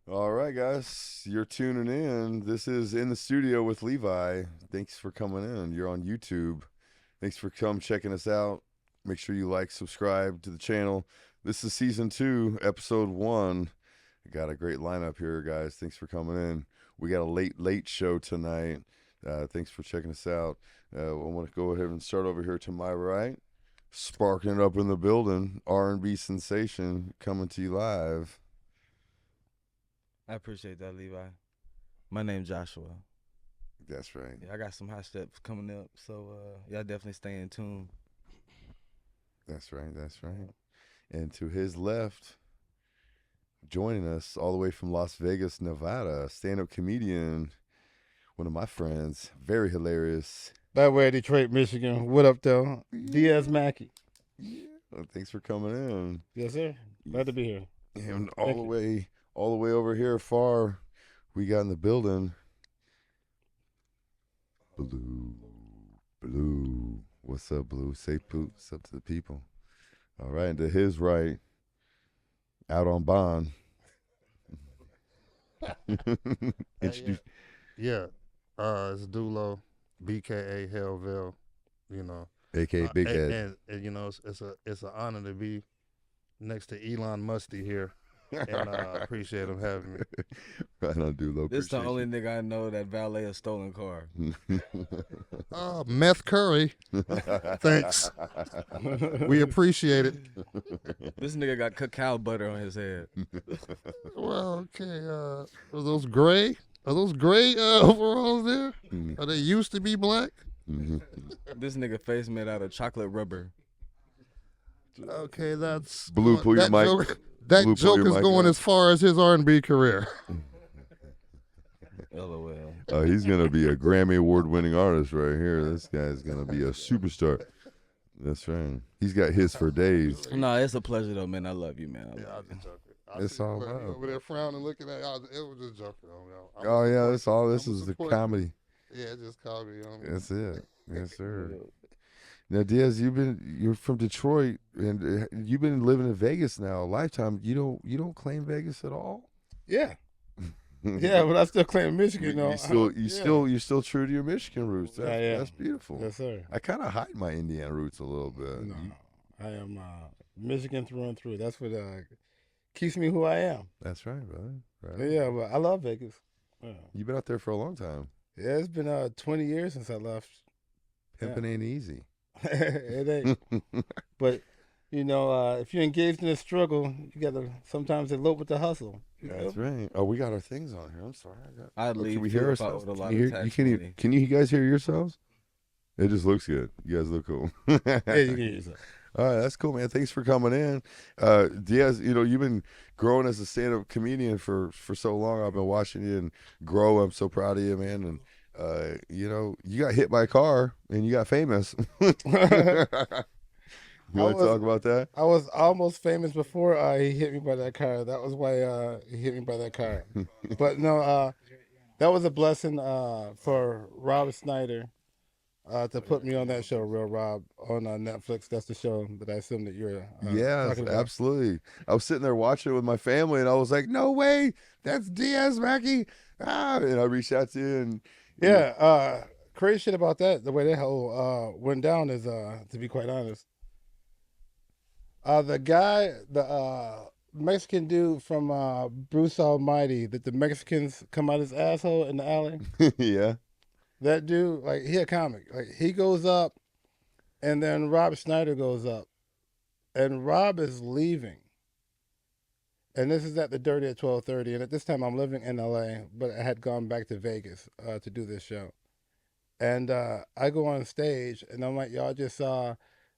All right, guys, you're tuning in. This is In the Studio with Levi. Thanks for coming in. You're on YouTube. Thanks for checking us out. Make sure you like, subscribe to the channel. This is season 2, episode 1. I got a great lineup here, guys. Thanks for coming in. We got a late show tonight. Thanks for checking us out. I want to go ahead and start over here to my right. Sparking it up in the building, R&B sensation coming to you live. I appreciate that, Levi. My name's Joshua. That's right. Yeah, I got some hot steps coming up, so y'all definitely stay in tune. That's right. That's right. And to his left, joining us all the way from Las Vegas, Nevada, stand-up comedian, one of my friends, very hilarious. That way, Detroit, Michigan. What up, though? Diaz Mackey. Yeah. Well, thanks for coming in. Yes, sir. Glad to be here. And all the way over here far, we got in the building. Blue. What's up, Blue? Say poop. What's up to the people? All right, and to his right, out on bond. Introduce. Yeah, it's Dulo, BKA Hellville, you know. AKA Big Head. And you know, it's an honor to be next to Elon Musty here, and I appreciate him having me. Right on, Dulo. This the only nigga I know that valet a stolen car. Meth Curry, thanks. We appreciate it. This nigga got cacao butter on his head. Well, okay. Are those gray? Are those gray overalls there? Are they used to be black? This nigga face made out of chocolate rubber. Okay, that's Blue. Pull your mic. That Blue, joke is going as far as his R&B career. LOL. He's gonna be a Grammy Award-winning artist right here. This guy's gonna be a superstar. That's right. He's got hits for days. No, it's a pleasure though, man. I love you, man. Yeah, I was just joking. It's all right. right. Over there frowning, looking at it was just joking. Oh yeah, that's all. This is the comedy. Yeah, just comedy. That's it. Yes, sir. Now, Diaz, you're from Detroit, and you've been living in Vegas now a lifetime. You don't claim Vegas at all. Yeah. Yeah, but I still claim Michigan, though. You're still true to your Michigan roots. That's beautiful. Yes, sir. I kind of hide my Indiana roots a little bit. No, I am Michigan through and through. That's what keeps me who I am. That's right, brother. Right. Yeah, but I love Vegas. Yeah. You've been out there for a long time. Yeah, it's been 20 years since I left. Pimping ain't easy. It ain't. But, if you're engaged in a struggle, you got to sometimes elope with the hustle. That's right. Oh, we got our things on here. I'm sorry. I'd leave. Can we hear if I ourselves? owed a lot Can you, of tax can money. you guys hear yourselves? It just looks good. You guys look cool. Yeah, you can use it. All right, that's cool, man. Thanks for coming in. Diaz, you've been growing as a stand-up comedian for so long. I've been watching you and grow. I'm so proud of you, man. And, you got hit by a car and you got famous. You want to talk about that? I was almost famous before he hit me by that car. That was why he hit me by that car. But no, that was a blessing for Rob Snyder to put me on that show, Real Rob, on Netflix. That's the show that I assume that you're Yes, talking about. absolutely. I was sitting there watching it with my family, and I was like, "No way, that's Diaz Mackey!" And I reached out to you, and Yeah, crazy shit about that. The way that whole went down is, to be quite honest, the guy, the Mexican dude from Bruce Almighty, that the Mexicans come out his asshole in the alley. yeah, That dude, like, he a comic. Like, he goes up, and then Rob Schneider goes up, and Rob is leaving. And this is at the Dirty at 12:30, and at this time I'm living in LA, but I had gone back to Vegas to do this show. And I go on stage, and I'm like, y'all just saw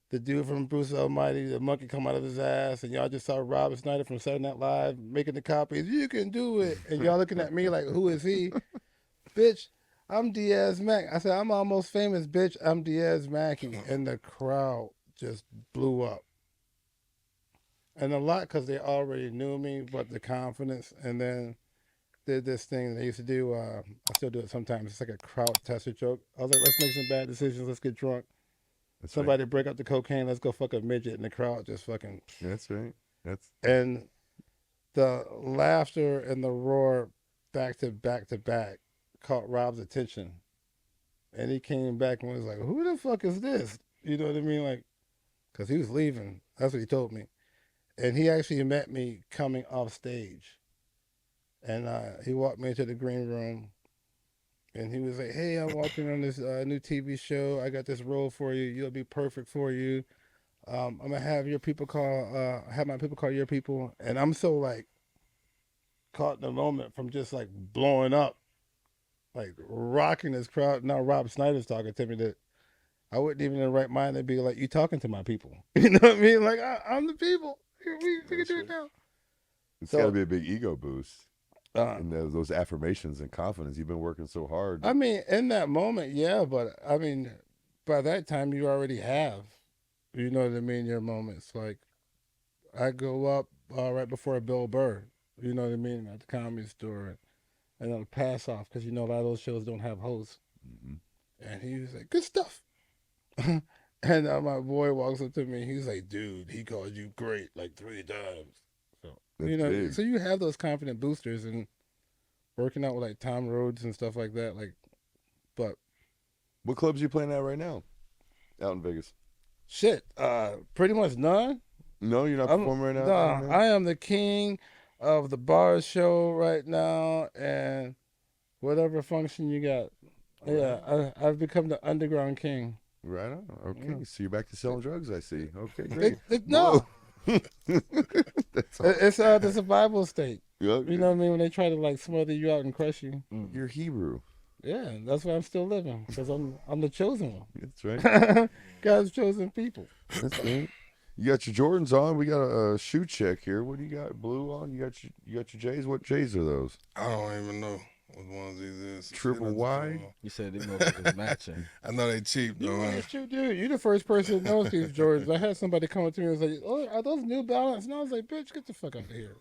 the dude from Bruce Almighty, the monkey come out of his ass, and y'all just saw Rob Schneider from Saturday Night Live making the copies. You can do it. And y'all looking at me like, who is he? Bitch, I'm Diaz Mack. I said, I'm almost famous, bitch. I'm Diaz Mackey. And the crowd just blew up. And a lot because they already knew me, but the confidence. And then did this thing they used to do. I still do it sometimes. It's like a crowd tester joke. I was like, let's make some bad decisions. Let's get drunk. that's Somebody break up the cocaine. Let's go fuck a midget. And the crowd just fucking. right. That's right. And the laughter and the roar back to back caught Rob's attention. And he came back and was like, "Who the fuck is this?" You know what I mean? Like, because he was leaving. That's what he told me. And he actually met me coming off stage. And he walked me into the green room. And he was like, "Hey, I'm watching on this new TV show. I got this role for you. You'll be perfect for you. I'm gonna have your people have my people call your people." And I'm so like caught in the moment from just like blowing up, like rocking this crowd. Now Rob Snyder's talking to me that I wouldn't even in the right mind to be like, "You talking to my people?" You know what I mean? Like I'm the people. We can do it now. It's So- got to be a big ego boost. Uh, And those affirmations and confidence. You've been working so hard. I mean, in that moment, yeah, but I mean, by that time you already have, you know what I mean, your moments. Like, I go up right before Bill Burr, you know what I mean, at the Comedy Store, and I'll pass off because you know a lot of those shows don't have hosts, and he was like, "Good stuff," and my boy walks up to me, he's like, "Dude, he called you great like 3 times." So That's you know, big. so you have those confident boosters and working out with like Tom Rhodes and stuff like that, like, but. What clubs you playing at right now? Out in Vegas. Shit, pretty much none. No, you're not I'm, performing right now? no, I am the king of the bar show right now, and whatever function you got. Yeah, I've become the underground king. Right on. Okay. So you're back to selling drugs, I see. Okay, It, great. no, That's all. it's the survival state. Okay. You know what I mean? When they try to like smother you out and crush you. You're Hebrew. Yeah, that's why I'm still living because I'm the chosen one. That's right. God's chosen people. That's right. You got your Jordans on. We got a shoe check here. What do you got? Blue on? You got your J's? What J's are those? I don't even know what ones these is. Triple Y? You said they motherfuckers matching. I know they cheap You though. know, Huh? it's true, dude. You're the first person that knows these Jordans. I had somebody come up to me and was like, "Oh, are those New Balance?" And I was like, "Bitch, get the fuck out of here."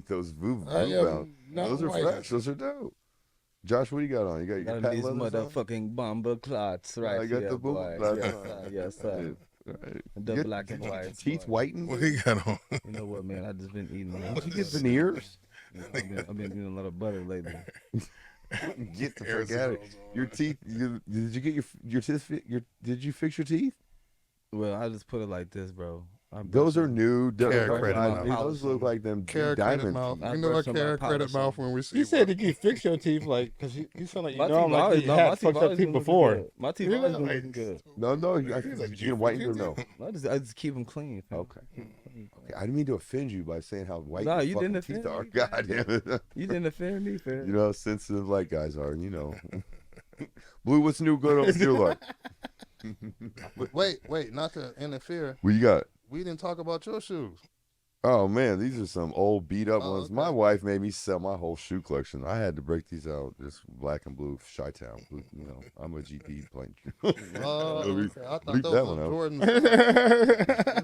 Those Voo I am Bound. not Those are white. fresh. Those are dope. Josh, what do you got on? You got your Got patent these leathers on? motherfucking bomber clots right I got here, the boom boy. clots Yes, on. sir. Yes, sir. Right. The Get- black and get your white. teeth boy. whitened? What he got on? You know what, man? I just been eating. Did you get veneers? I've been eating a lot of butter lately. Get the Air fuck out of Zippo's on. Your teeth. Did you get your teeth? Did you fix your teeth? Well, I just put it like this, bro. Those are new. Carrot credit I mean, mouth. those look like them Carrot credit diamond mouth. teeth. I You know brush what on my carrot credit polish mouth when we see You said that you fix your teeth like, because you sound like you My know teeth like always, you no, my had teeth fucked up always teeth been looking before. good. My teeth You always know, been like- looking good. No, He's you like, can "You whiten fix them your no. teeth?" I just keep them clean. fam. Okay. Okay. I didn't mean to offend you by saying how white Nah, your you fucking didn't teeth offend are. me. God damn it. You didn't offend me, fam. You know how sensitive light guys are, you know. Blue, what's new good on your life? Wait, not to interfere. What you got? We didn't talk about your shoes. Oh man, these are some old beat up Oh, ones. okay. My wife made me sell my whole shoe collection. I had to break these out. Just black and blue, Chi-Town. Blue, you know, I'm a GD playing. Oh, Bleep okay. I thought that those one were out. Jordan.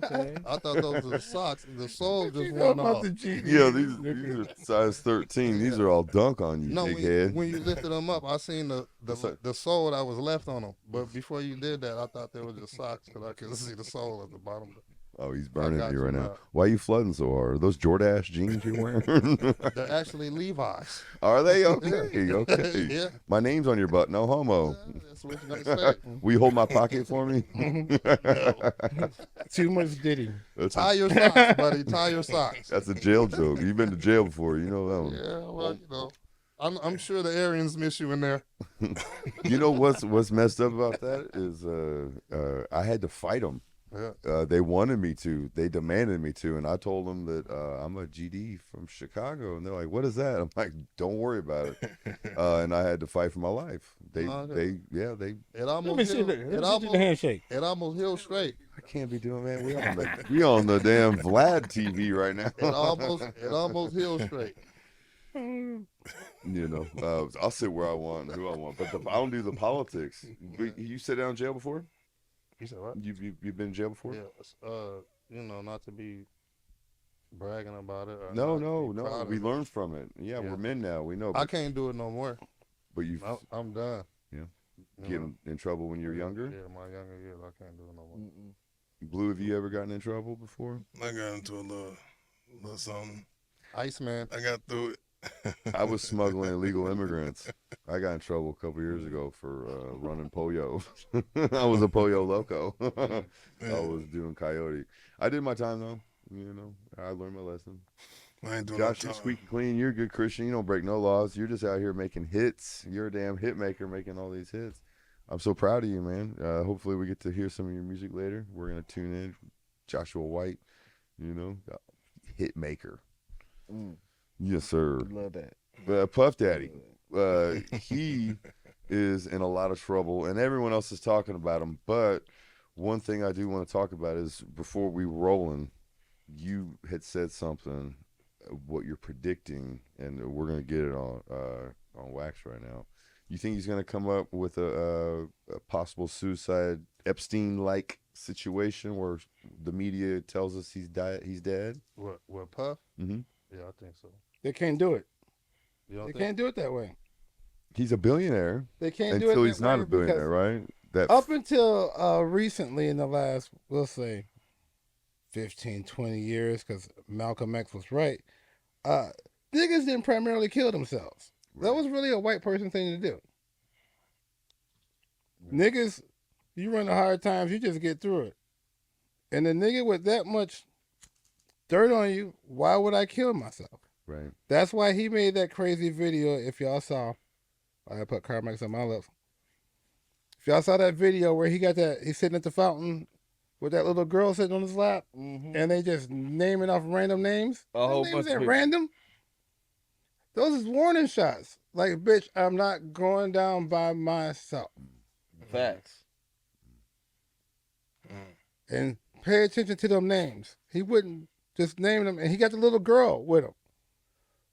Okay. I thought those were socks. The soles just You know went about off. the GD. Yeah, these are size 13. These are all dunk on you, No, big when, head. when you lifted them up, I seen What's that? the sole that was left on them. But before you did that, I thought they were just socks because I couldn't see the sole at the bottom. Oh, he's burning got me you right now. now. Why are you flooding so hard? Are those Jordache jeans you're wearing? They're actually Levi's. Are they? Okay, okay. Yeah. My name's on your butt. No homo. That's what you're gonna say. Will you hold my pocket for me? Too much Diddy. That's Tie a, your socks, buddy. Tie your socks. that's a jail joke. You've been to jail before. You know that one. Yeah, well, you know, I'm sure the Aryans miss you in there. You know what's messed up about that is I had to fight them. Yeah. They wanted me to. They demanded me to, and I told them that I'm a GD from Chicago, and they're like, "What is that?" I'm like, "Don't worry about it." And I had to fight for my life. They Okay. they. It Let me almost see healed, the, let me it see the almost handshake. it almost healed straight. I can't be doing, man. We on the damn Vlad TV right now. It almost healed straight. You know, I'll sit where I want, who I want, but I don't do the politics. You sit down in jail before? You said what? You've been in jail before? Yeah. You know, not to be bragging about it. Or No, not to no, be no. proud of We it. learned from it. Yeah, Yeah. we're men now. We know. I But, can't do it no more. but you I'm done. Yeah. You get know? in trouble when you're younger. Yeah, my younger years, I can't do it no more. Blue, have you ever gotten in trouble before? I got into a little something. Iceman. I got through it. I was smuggling illegal immigrants. I got in trouble a couple years ago for running pollo. I was a pollo loco. I was doing coyote. I did my time though. You know, I learned my lesson. I ain't doing Josh, no you're time. squeaky clean. You're a good Christian. You don't break no laws. You're just out here making hits. You're a damn hit maker making all these hits. I'm so proud of you, man. Hopefully we get to hear some of your music later. We're going to tune in. Joshua White, you know, hit maker. Yes, sir. Love that. Puff Daddy, he is in a lot of trouble, and everyone else is talking about him. But one thing I do want to talk about is before we rolling, you had said something, what you're predicting, and we're gonna get it on wax right now. You think he's gonna come up with a possible suicide Epstein-like situation where the media tells us he's dead? What Puff? Mm-hmm. Yeah, I think so. They can't do it. You don't They think? can't do it that way. He's a billionaire They can't do it until that he's not way a billionaire, because right? That up until recently in the last, we'll say, 15, 20 years, because Malcolm X was right, niggas didn't primarily kill themselves. That was really a white person thing to do. Niggas, you run the hard times, you just get through it. And a nigga with that much dirt on you, why would I kill myself? right. That's why he made that crazy video. If y'all saw, I put Carmax on my lips. If y'all saw that video where he's sitting at the fountain with that little girl sitting on his lap, and they just naming off random names. A whole Them names bunch of ain't people. random. Those is warning shots. Like, bitch, I'm not going down by myself. Facts. And pay attention to them names. He wouldn't just name them, and he got the little girl with him.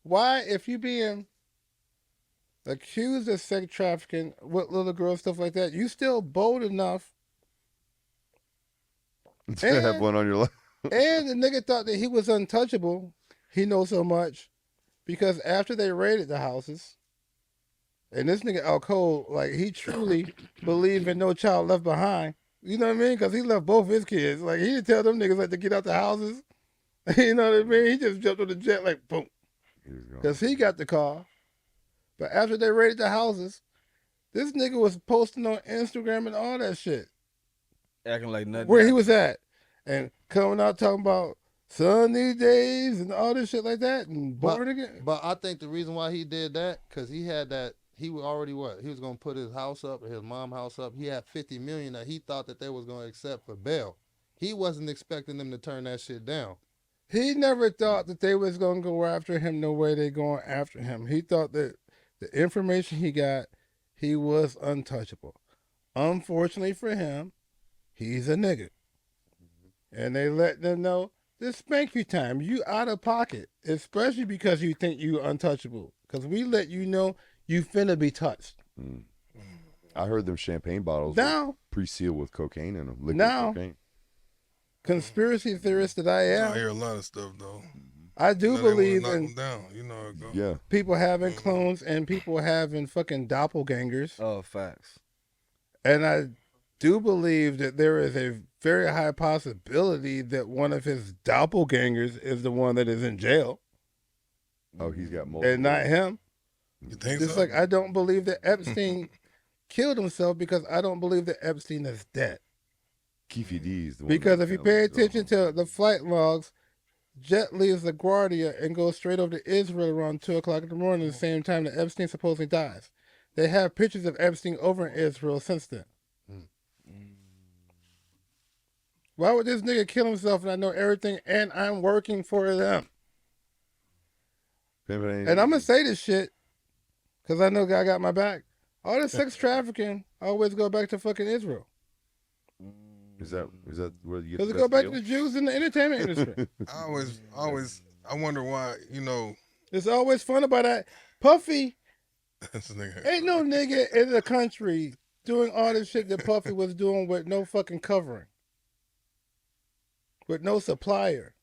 Why, if you being accused of sex trafficking with little girls, stuff like that, you still bold enough? To have And- one on your lap. And the nigga thought that he was untouchable. He knows so much because after they raided the houses, and this nigga out cold, like he truly believed in No Child Left Behind. You know what I mean? Because he left both his kids. Like he didn't tell them niggas like to get out the houses. You know what I mean? He just jumped on the jet like boom, because he got the car. But after they raided the houses, this nigga was posting on Instagram and all that shit. Acting like nothing. Where he was at, and coming out talking about sunny days and all this shit like that, and born again. But I think the reason why he did that, because he had that, he was already what? He was going to put his house up, or his mom's house up. He had $50 million that he thought that they was going to accept for bail. He wasn't expecting them to turn that shit down. He never thought that they was gonna go after him the way they going after him. He thought that the information he got, he was untouchable. Unfortunately for him, he's a nigga. And they let them know, this spank you time, you out of pocket, especially because you think you untouchable. Because we let you know you finna be touched. I heard them champagne bottles were Now, pre-sealed with cocaine in them. Liquid Now- cocaine. conspiracy theorist that I I am, hear a lot of stuff though. I do You know, they wanna believe knock in them down. You know how it go. Yeah. people having clones and people having fucking doppelgangers. Oh, facts. And I do believe that there is a very high possibility that one of his doppelgangers is the one that is in jail Oh, he's got multiple. and not him. You think Just so? like I don't believe that Epstein killed himself because I don't believe that Epstein is dead. Keefy D's. The one Because that if you found pay the attention girl. to the flight logs, Jet leaves LaGuardia and goes straight over to Israel around 2 o'clock in the morning, the same time that Epstein supposedly dies. They have pictures of Epstein over in Israel since then. Why would this nigga kill himself and I know everything and I'm working for them? Pimpin' ain't And I'm going easy. to say this shit because I know God got my back. All this sex trafficking always go back to fucking Israel. Is that where you get Does the it go best back to deal? the Jews in the entertainment industry? I wonder why, you know, It's always fun about that. Puffy this nigga. ain't no nigga in the country doing all this shit that Puffy was doing with no fucking covering. With no supplier.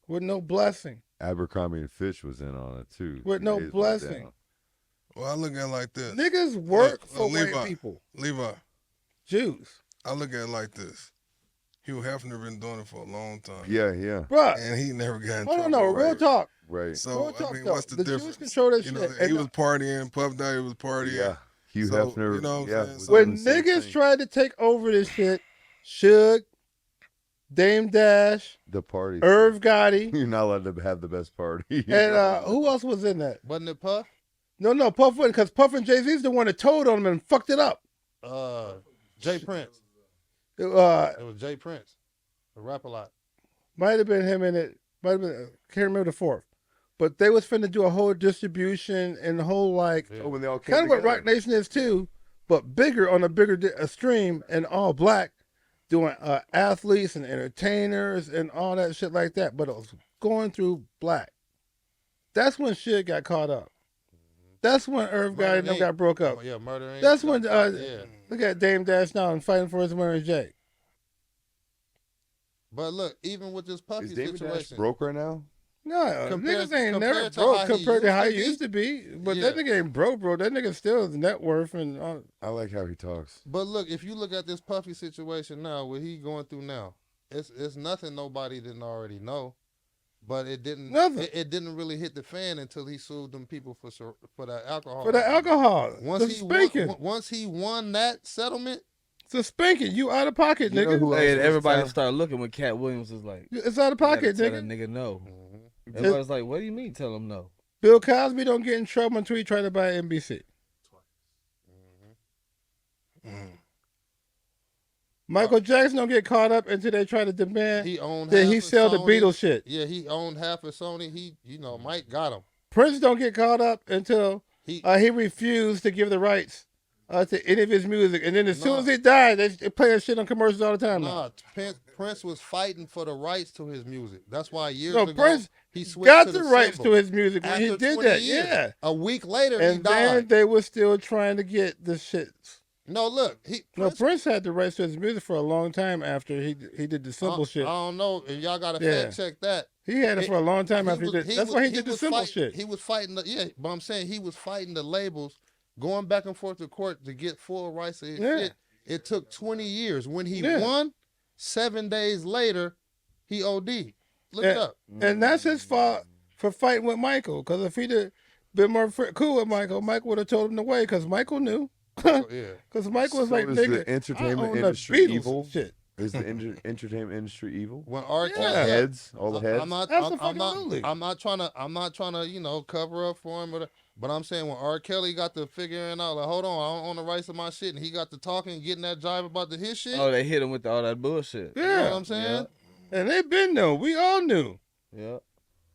With no blessing. Abercrombie and Fitch was in on it too. With no Days went blessing. down. Well, I look at it like this. Niggas work Look, for white Levi. people. Levi, Jews. I look at it like this. Hugh Hefner been doing it for a long time. Yeah. Bruh. And he never got in Hold trouble. on, no, real Right. talk. Right. So Real talk, I mean, though. what's the The Jews difference? control that You know, shit. he was partying. Puff Daddy was partying. Yeah. Hugh So, Hefner. you know what I'm yeah. saying? was So- doing When the same niggas thing. tried to take over this shit, Suge, Dame Dash, the party. Irv Gotti, You're not allowed to have the best party. and who else was in that? Wasn't it Puff? No, Puff wasn't, because Puff and Jay-Z's the one that told on him and fucked it up. Jay Prince. It It was Jay Prince. The rap a lot. might have been him in it. Might have been, can't remember the fourth. But they was finna do a whole distribution and the whole like, Yeah. Oh, when they all came kind of what together. Rock Nation is too, but bigger on a bigger stream and all black, doing athletes and entertainers and all that shit like that. But it was going through black. That's when shit got caught up. That's when Irv Murder Gotti Inc. got broke up. Yeah, Murder Inc. That's when yeah. look at Dame Dash now and fighting for his Mary J. But look, even with this Puffy Is David Dash situation, broke right now? No, Compared- niggas ain't never compared to broke how he compared to how he used used to be. But Yeah. that nigga ain't broke, bro. That nigga still his net worth and I like how he talks. but look, if you look at this Puffy situation now, what he going through now, it's nothing nobody didn't already know, but it didn't. Nothing. It didn't really hit the fan until he sued them people for that alcohol. for the alcohol. Once the he spanking. once he won that settlement, It's a spanking. You out of pocket, You know nigga. who else Hey, and was everybody tapped? started looking when Cat Williams was like, It's out of pocket, tell a nigga. nigga no. Mm-hmm. Everybody's like, what do you mean tell him no? Bill Cosby don't get in trouble until he tried to buy NBC. Mm. Michael Jackson don't get caught up until they try to demand he owned that half he of sell the Sony. Beatles shit. Yeah, he owned half of Sony. He, Mike got him. Prince don't get caught up until He he refused to give the rights to any of his music. And then as soon Nah. as he died, they play that shit on commercials all the time now. nah. Prince was fighting for the rights to his music. That's why years No, ago Prince he switched got to the rights symbol. to his music when he After did 20 that. years. Yeah. A week later, he And then died. they were still trying to get the shit. No, look, No, Prince had the rights to his music for a long time after he did the symbol shit. I don't know, and y'all gotta Yeah. fact check that. He had it for a long time after he was- did. That's why he did the was symbol fighting- shit. He was fighting but I'm saying he was fighting the labels, going back and forth to court to get full rights to his Yeah. shit. It took 20 years. When he Yeah. won, 7 days later, he OD'd. Look it up. And that's his fault for fighting with Michael. Because if he'd have been more cool with Michael, Michael would have told him to wait. Because Michael knew. Yeah. Because Michael was So like, is nigga, the entertainment I own industry the Beatles evil? and shit. Is the entertainment industry evil? When R. Yeah. Kelly, Heads, all the heads. I'm not. Absolutely. I'm not trying to. Cover up for him. But I'm saying when R. Kelly got to figuring out, like, hold on, I don't own the rights to my shit, and he got to talking, getting that jive about the his shit. Oh, they hit him with all that bullshit. Yeah. You know what I'm saying? And they been know. We all knew. Yeah.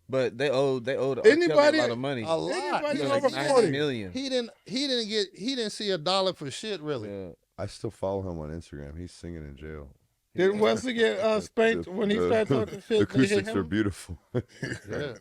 But they owed R. Anybody- Kelly a lot of money. A lot. Anybody It was over like 90 40. million. He didn't see $1 for shit really. Yeah. I still follow him on Instagram. He's singing in jail. Didn't Wesley get spanked The- when he the- started talking The shit? They hit acoustics are him? beautiful. Yeah.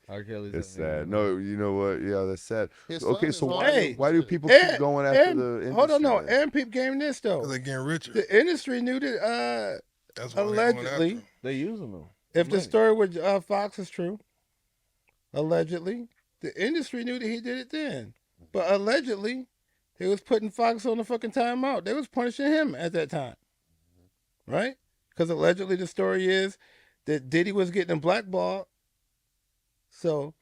R. Kelly's It's a nigga. sad. No, you know what? Yeah, that's sad. His Okay, son so is why, Hey, why do people And- keep going after and- the industry? Hold on, no. then? And peep game this, though. Cause they getting richer. The industry knew that That's why they going after allegedly, him. They using them. if the money. story with Fox is true, allegedly, the industry knew that he did it then. But allegedly, they was putting Fox on the fucking timeout. They was punishing him at that time. Right? Because allegedly the story is that Diddy was getting blackballed. So,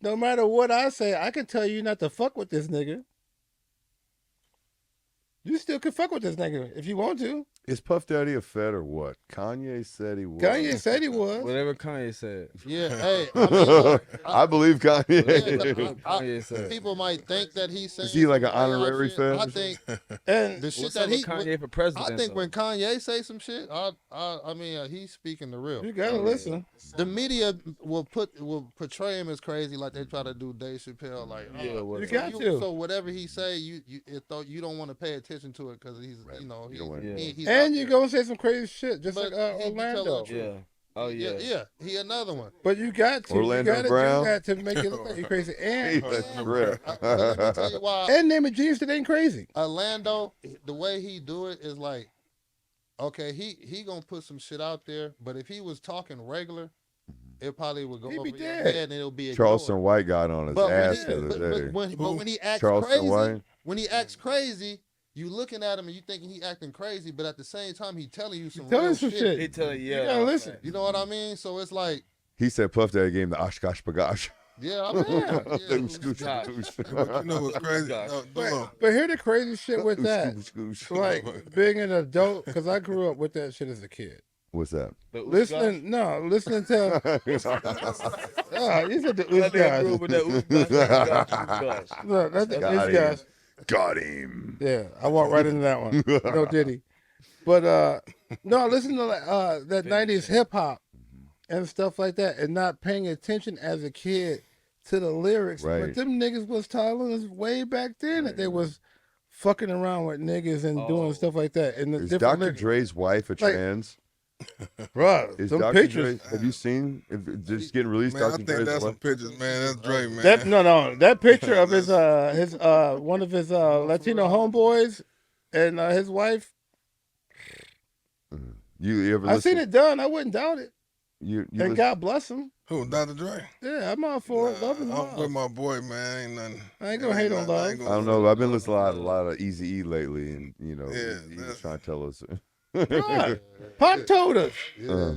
no matter what I say, I can tell you not to fuck with this nigga. You still can fuck with this nigga if you want to. Is Puff Daddy a Fed or what? Kanye said he was. Kanye said he was. Whatever Kanye said. Yeah. Hey. I mean, look, I believe Kanye. Whatever Kanye said. people might think that he's saying Is he like an some wild honorary shit. Fed I or think And the shit What's that up with he. Kanye for president? I think though? when Kanye say some shit, I mean he's speaking the real. you gotta listen. The media will portray him as crazy, like they try to do Dave Chappelle. Like, Yeah, well, You got to. So whatever he say, you don't want to pay attention to it because he's Right. you know You don't want- he's And out you there. gonna say some crazy shit, just But like he be telling Orlando. the truth. Yeah. Oh yeah. yeah, he another one. But you got to. Orlando you gotta Brown. do that to make it look like you're crazy. And That's real. But let me tell you why. and name a genius that ain't crazy. Orlando, the way he do it is like, okay, he gonna put some shit out there, but if he was talking regular, it probably would go He'd over be your dead. head and it'll be ignored. Charleston White got on his But when ass he, the other day. but when he acts Charleston crazy, White. when he acts crazy, You looking at him and you thinking he acting crazy, but at the same time he telling you some telling real some shit. shit. He tell you, You gotta listen. You know what I mean? So it's like, He said Puff Daddy gave him the Oshkosh Bagosh. yeah, I mean, yeah, Scooch, scooch, scooch. But you know what's crazy? Gosh. But hear the crazy shit with that. Scooch, scooch. Like being an adult, because I grew up with that shit as a kid. What's that? Listening to. You said the That nigga grew Oos up with that Oos Look, that's the Got Oos him. guys. Got him. Yeah, I walked right into that one. No Diddy. But no, listen to that 90s hip hop and stuff like that, and not paying attention as a kid to the lyrics. Right. But them niggas was telling us way back then that they was fucking around with niggas and doing stuff like that. And the Is different Dr. lyrics. Dre's wife a trans? Bruh, Is some Dr. pictures. Dre, have you seen? If just getting released, Man, I Dr. think Dre's that's some wife? pictures, man. That's Dre, man. That picture of his one of his Latino homeboys and his wife. You ever I've seen listen? it done. I wouldn't doubt it. You And listen- God bless him. Who, Dr. Dre? Yeah, I'm all for it. Love and I'm with love. my boy, man. Ain't nothing. I ain't gonna hate on love. I don't know. I've been listening a lot of Easy E lately, and you know, Yeah, he was that's- trying to tell us. Right. Pop told us. yeah.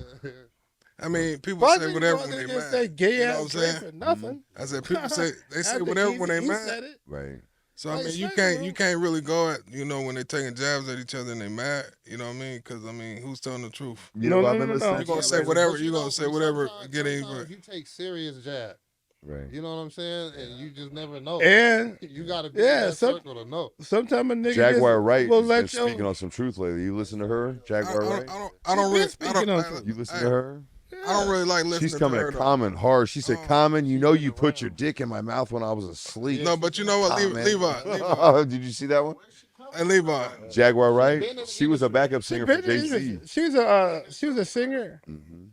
I mean, people Pop say didn't whatever go when there they and mad. say gay You know ass what I'm Dre saying? for nothing. I said people say After whatever when they he mad. said it. Right. So I Like, mean, exactly. you can't really go at when they taking jabs at each other and they mad. You know what I mean? Because I mean, who's telling the truth? You No, know, no, I've been no, no, listening. no. You gonna to say lately? whatever? But You gonna say whatever? Get sometimes anybody? you take serious jab. Right. You know what I'm saying? And you just never know. And You gotta be Yeah, in that some- circle to know. sometimes a nigga Jaguar just Wright will has been let speaking you. on some truth lately. You listen to her, Jaguar Wright. I don't She really. been speaking on truth. You listen to her. I don't really like listening She's coming to her. at though. Common hard. She said, Oh. "Common, you know you put your dick in my mouth when I was asleep." No, but you know what, Common. Levi. Did you see that one? And Levi. Jaguar Wright. She was a backup singer for She Jay Z. was a singer.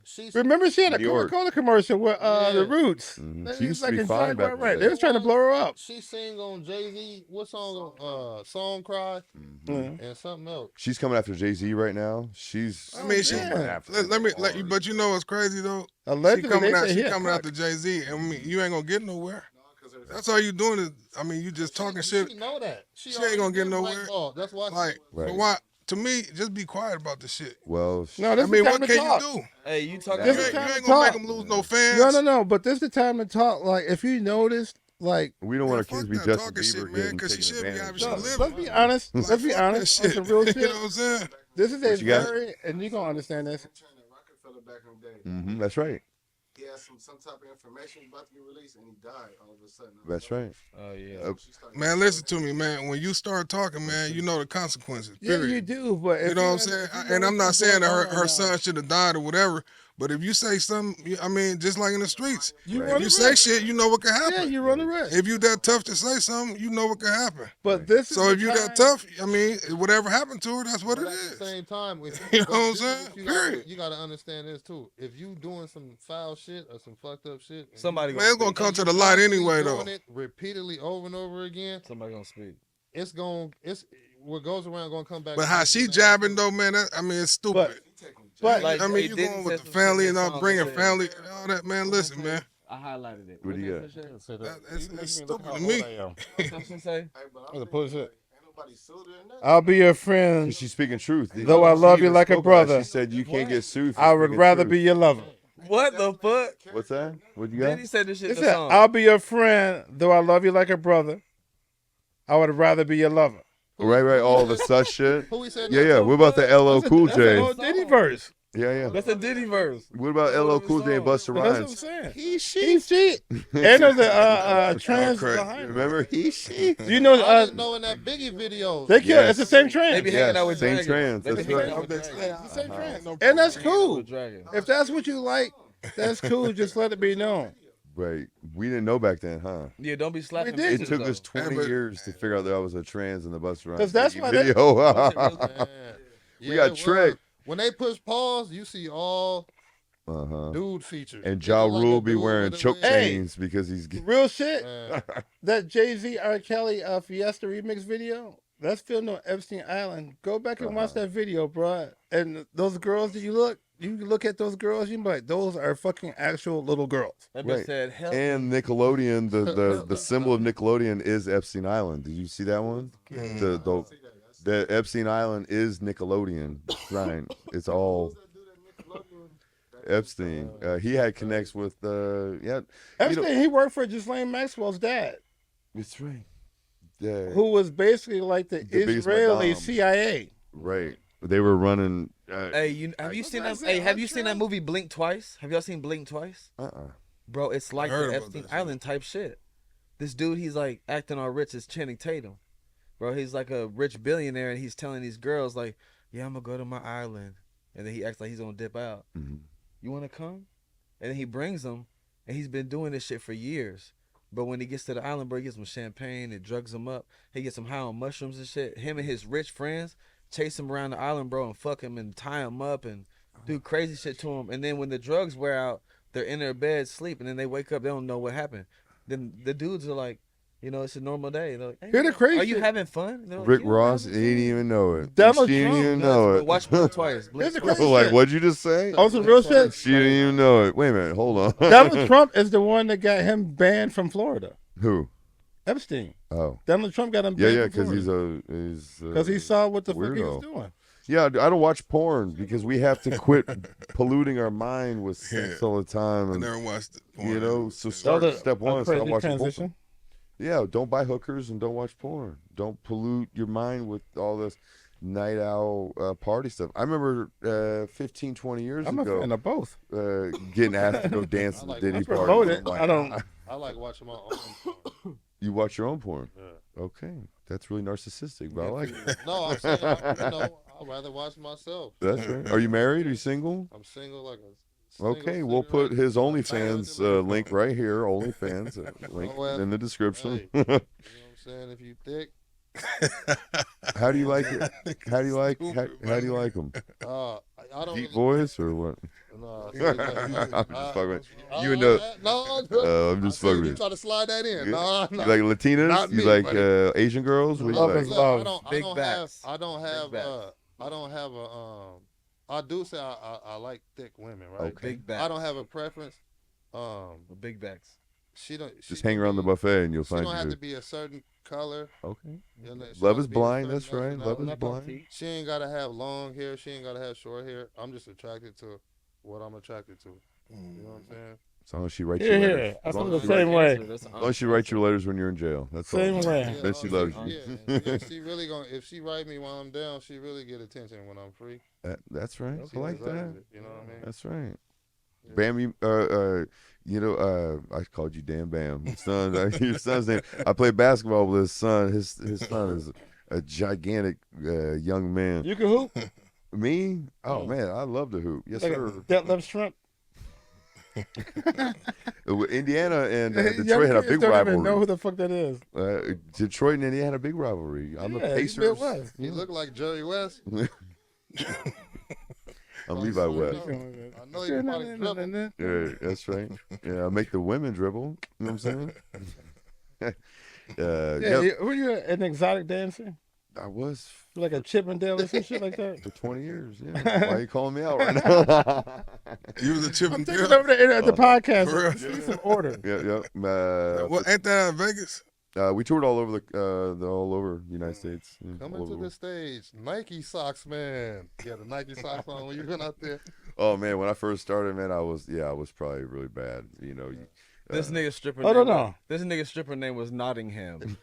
She's Remember she had a New York. Coca-Cola commercial with the Roots. Mhm. She She used was to be in fine Jaguar back in Wright. the They day. was trying to blow her up. she sing on Jay-Z. What song? Song Cry Mhm. and something else. She's coming after Jay Z right now. She's. I mean, she. yeah. after Let me him let you. hard. But you know what's crazy though? She Allegedly, coming they out. say She he a coming cuck. after Jay Z, and I mean, you ain't gonna get nowhere. That's all you doing is. I mean, you just talking shit. She know that. She ain't already gonna get been nowhere. blackballed. That's why. Like, Right. but why? To me, just be quiet about the shit. Well, No, I this is mean, the what time to can talk. you do? Hey, you talking This You is ain't, time you to ain't gonna make talk. them lose no fans. No. But this is the time to talk. Like, if you noticed, like, we don't Man, want to fuck accuse me that Justin talking Bieber shit, man, getting 'cause she taken should be advantage having of. some living. let's be honest. Like, Let's be fuck that honest. On shit. some real You shit. know what I'm saying? This is a What you got? very, and you gonna understand this. Back in the day. That's right. He had some type of information about to be released, and he died all of a sudden. That's right. Oh yeah. Man, listen to me, man. When you start talking, man, you know the consequences. Yeah, Period. you do. But if You know what I'm if saying? you know And I'm not what's saying that going her on right son now, should have died or whatever. But if you say something, I mean, just like in the streets, you Right. run if you a say risk. shit, you know what can happen. Yeah, you run a risk. If you that tough to say something, you know what can happen. But this is So the if you that time- tough, I mean, whatever happened to her, that's what But it at the is. same time, if You know what I'm this is saying? what Period. You gotta understand this too. If you doing some foul shit or some fucked up shit, and Somebody Man, it's gonna speak. come to you the light constantly anyway, though. doing it repeatedly over and over again, Somebody gonna speak. it's what goes around gonna come back. But to how you. she jabbing though, man, I mean, it's stupid. But Like, I mean, they you didn't going say with the some family shit and in not the bringing song. family and all that, man. Listen, man, I highlighted it. What do you got? it's stupid to me. What she say? Ain't nobody sued her or nothing. I'll be your friend. She's speaking truth. Though I love She you even like a spoke about it. brother. She said you can't get sued. For I would speaking rather truth. be your lover. What the fuck? What's that? What you got? Did he say this shit It in the said, song? I'll be your friend, though I love you like a brother. I would rather be your lover. Right. All the such shit. Who he said? Yeah. What about the LL Cool That's an J? old Diddy verse. Yeah. That's a Diddy verse. What about LL Cool J and Busta That's what I'm Rhymes? saying. He, she. And there's a trans crazy. behind it. Remember he, she. You know, I didn't know in that Biggie video. they kill. Yes. It's the same They trans. be Yes, hanging out with same dragons. trans, They be that's hanging right. out with dragons. It's the same trans. No And that's Hanging out cool. with dragons. If that's what you like, that's cool. Just let it be known. Right. We didn't know back then, huh? Yeah, don't be slapping. We did. It took bitches, us though. 20 but- years to figure out that I was a trans in the Busta Rhymes 'Cause that's Biggie why they- video. Man. We got it was. tricked. When they push pause, you see all Uh-huh. dude features. And It Ja look like a Rule be dude wearing with a choke wig. Hey. chains because he's. Real shit. Man. That Jay-Z R. Kelly Fiesta remix video, that's filmed on Epstein Island. Go back and watch that video, bro. And those girls that you look at those girls, you be like, those are fucking actual little girls. That Right. bitch said, "Hell." And Nickelodeon, the symbol of Nickelodeon is Epstein Island. Did you see that one? The The Epstein Island is Nickelodeon. Right. It's all Epstein. He had connects with yeah. Epstein, he worked for Ghislaine Maxwell's dad, It's right. Yeah. who was basically like the biggest Israeli Madame. CIA. Right. They were running. Hey, have you seen that? Hey, have you seen that movie Blink Twice? Have y'all seen Blink Twice? Bro, it's like heard the about Epstein that shit. Island type shit. This dude, he's like acting all rich as Channing Tatum. Bro, he's like a rich billionaire, and he's telling these girls like, "Yeah, I'm gonna go to my island," and then he acts like he's gonna dip out. You wanna come? And then he brings them, and he's been doing this shit for years. But when he gets to the island, bro, he gets some champagne and drugs him up. He gets some high on mushrooms and shit. Him and his rich friends chase him around the island, bro, and fuck him and tie him up and do crazy shit to him. And then when the drugs wear out, they're in their bed sleep, and then they wake up, they don't know what happened. Then the dudes are like, you know, it's a normal day. They're like, hey, Hear the crazy are you shit. having fun? They're like, Rick "Yeah, we're Ross, he having didn't fun." even know it. Donald She didn't Trump even Nuts, know but it. watch Blink Twice. Blink Here's the Twice. crazy Like, shit. what'd you just say? Oh, some real shit. She didn't even know it. Wait a minute, hold on. Donald Trump is the one that got him banned from Florida. Who? Epstein. Oh, Donald Trump got him yeah, banned yeah, from because Florida. he's Because he saw what the fuck he was weirdo. doing. Yeah, I don't watch porn because we have to quit polluting our mind with sex Yeah. all the time. I And, never watched it. you know, so That start was step a one, start crazy watching transition. porn. Yeah, don't buy hookers and don't watch porn. Don't pollute your mind with all this night owl party stuff. I remember 15, 20 years I'm a ago fan of both. getting asked to go dance I at like the Diddy I party. promote it. I'm like, I don't- I like watching my own porn. You watch your own porn? Yeah. Okay, that's really narcissistic, but I like it. No, I'm saying, I'd rather watch myself. That's right. Are you married? Are you single? I'm single like a single Okay, we'll put cigarette. his OnlyFans link right here. OnlyFans link Oh, in the description. You know what I'm saying? If you thick, How do you like it? How do you like? How do you like them? I don't. Deep voice or what? No, I'm just fucking with you. You I- know. No, I'm just I see fucking you with try to slide that in. you. No, no. You like Latinas? Not You me, like buddy. Asian girls? What do you Love like? is Look, love. Big backs. I don't have. Big I don't have a. I do say I like thick women, right? Okay. Big backs. I don't have a preference. Big backs. She don't. Just hang around the buffet and you'll She find don't have you. to be a certain color. Okay. You know, she Love don't is have to be a blind. certain That's right. Love is nationality. blind. She ain't gotta have long hair. She ain't gotta have short hair. I'm just attracted to what I'm attracted to. You know what I'm saying? As long as she writes Yeah, your yeah. letters. I As long feel as the she same writes- way. That's as long as she writes your letters when you're in jail. That's Same all. way. Then she loves you. Yeah, she really gonna. If she write me while I'm down, she really get attention when I'm free. That's right. She I like deserves that. it, you know what I mean? That's right. Yeah. Bam, I called you Dan Bam. Your son's name. I play basketball with his son. His son is a gigantic young man. You can hoop Me? Oh man, I love to hoop. Yes, like sir. a deadlift shrimp. Indiana and Young Detroit had a kids big don't even know rivalry. who the fuck that is. Detroit and Indiana had a big rivalry. I'm Yeah, a he's Pacers. Midwest. You look like Jerry West. I'm Levi West. I know you probably dribble. Yeah, that's right. Yeah, I make the women dribble. You know what I'm saying? Yeah, Yep. were you an exotic dancer? I was Like a Chippendale or some shit like that? for 20 years. Yeah. Why are you calling me out right now? You was a chip I'm and taking dale. over the podcast. For real? Let's see some order. yeah. Well, ain't that out of Vegas? We toured all over all over the United States. Yeah, all Coming over to the the stage, Nike socks, man. You got the Nike socks on when you went out there. Oh man, when I first started, man, I was probably really bad. You know, This nigga stripper. Oh, no, name no. was- This nigga stripper name was Nottingham.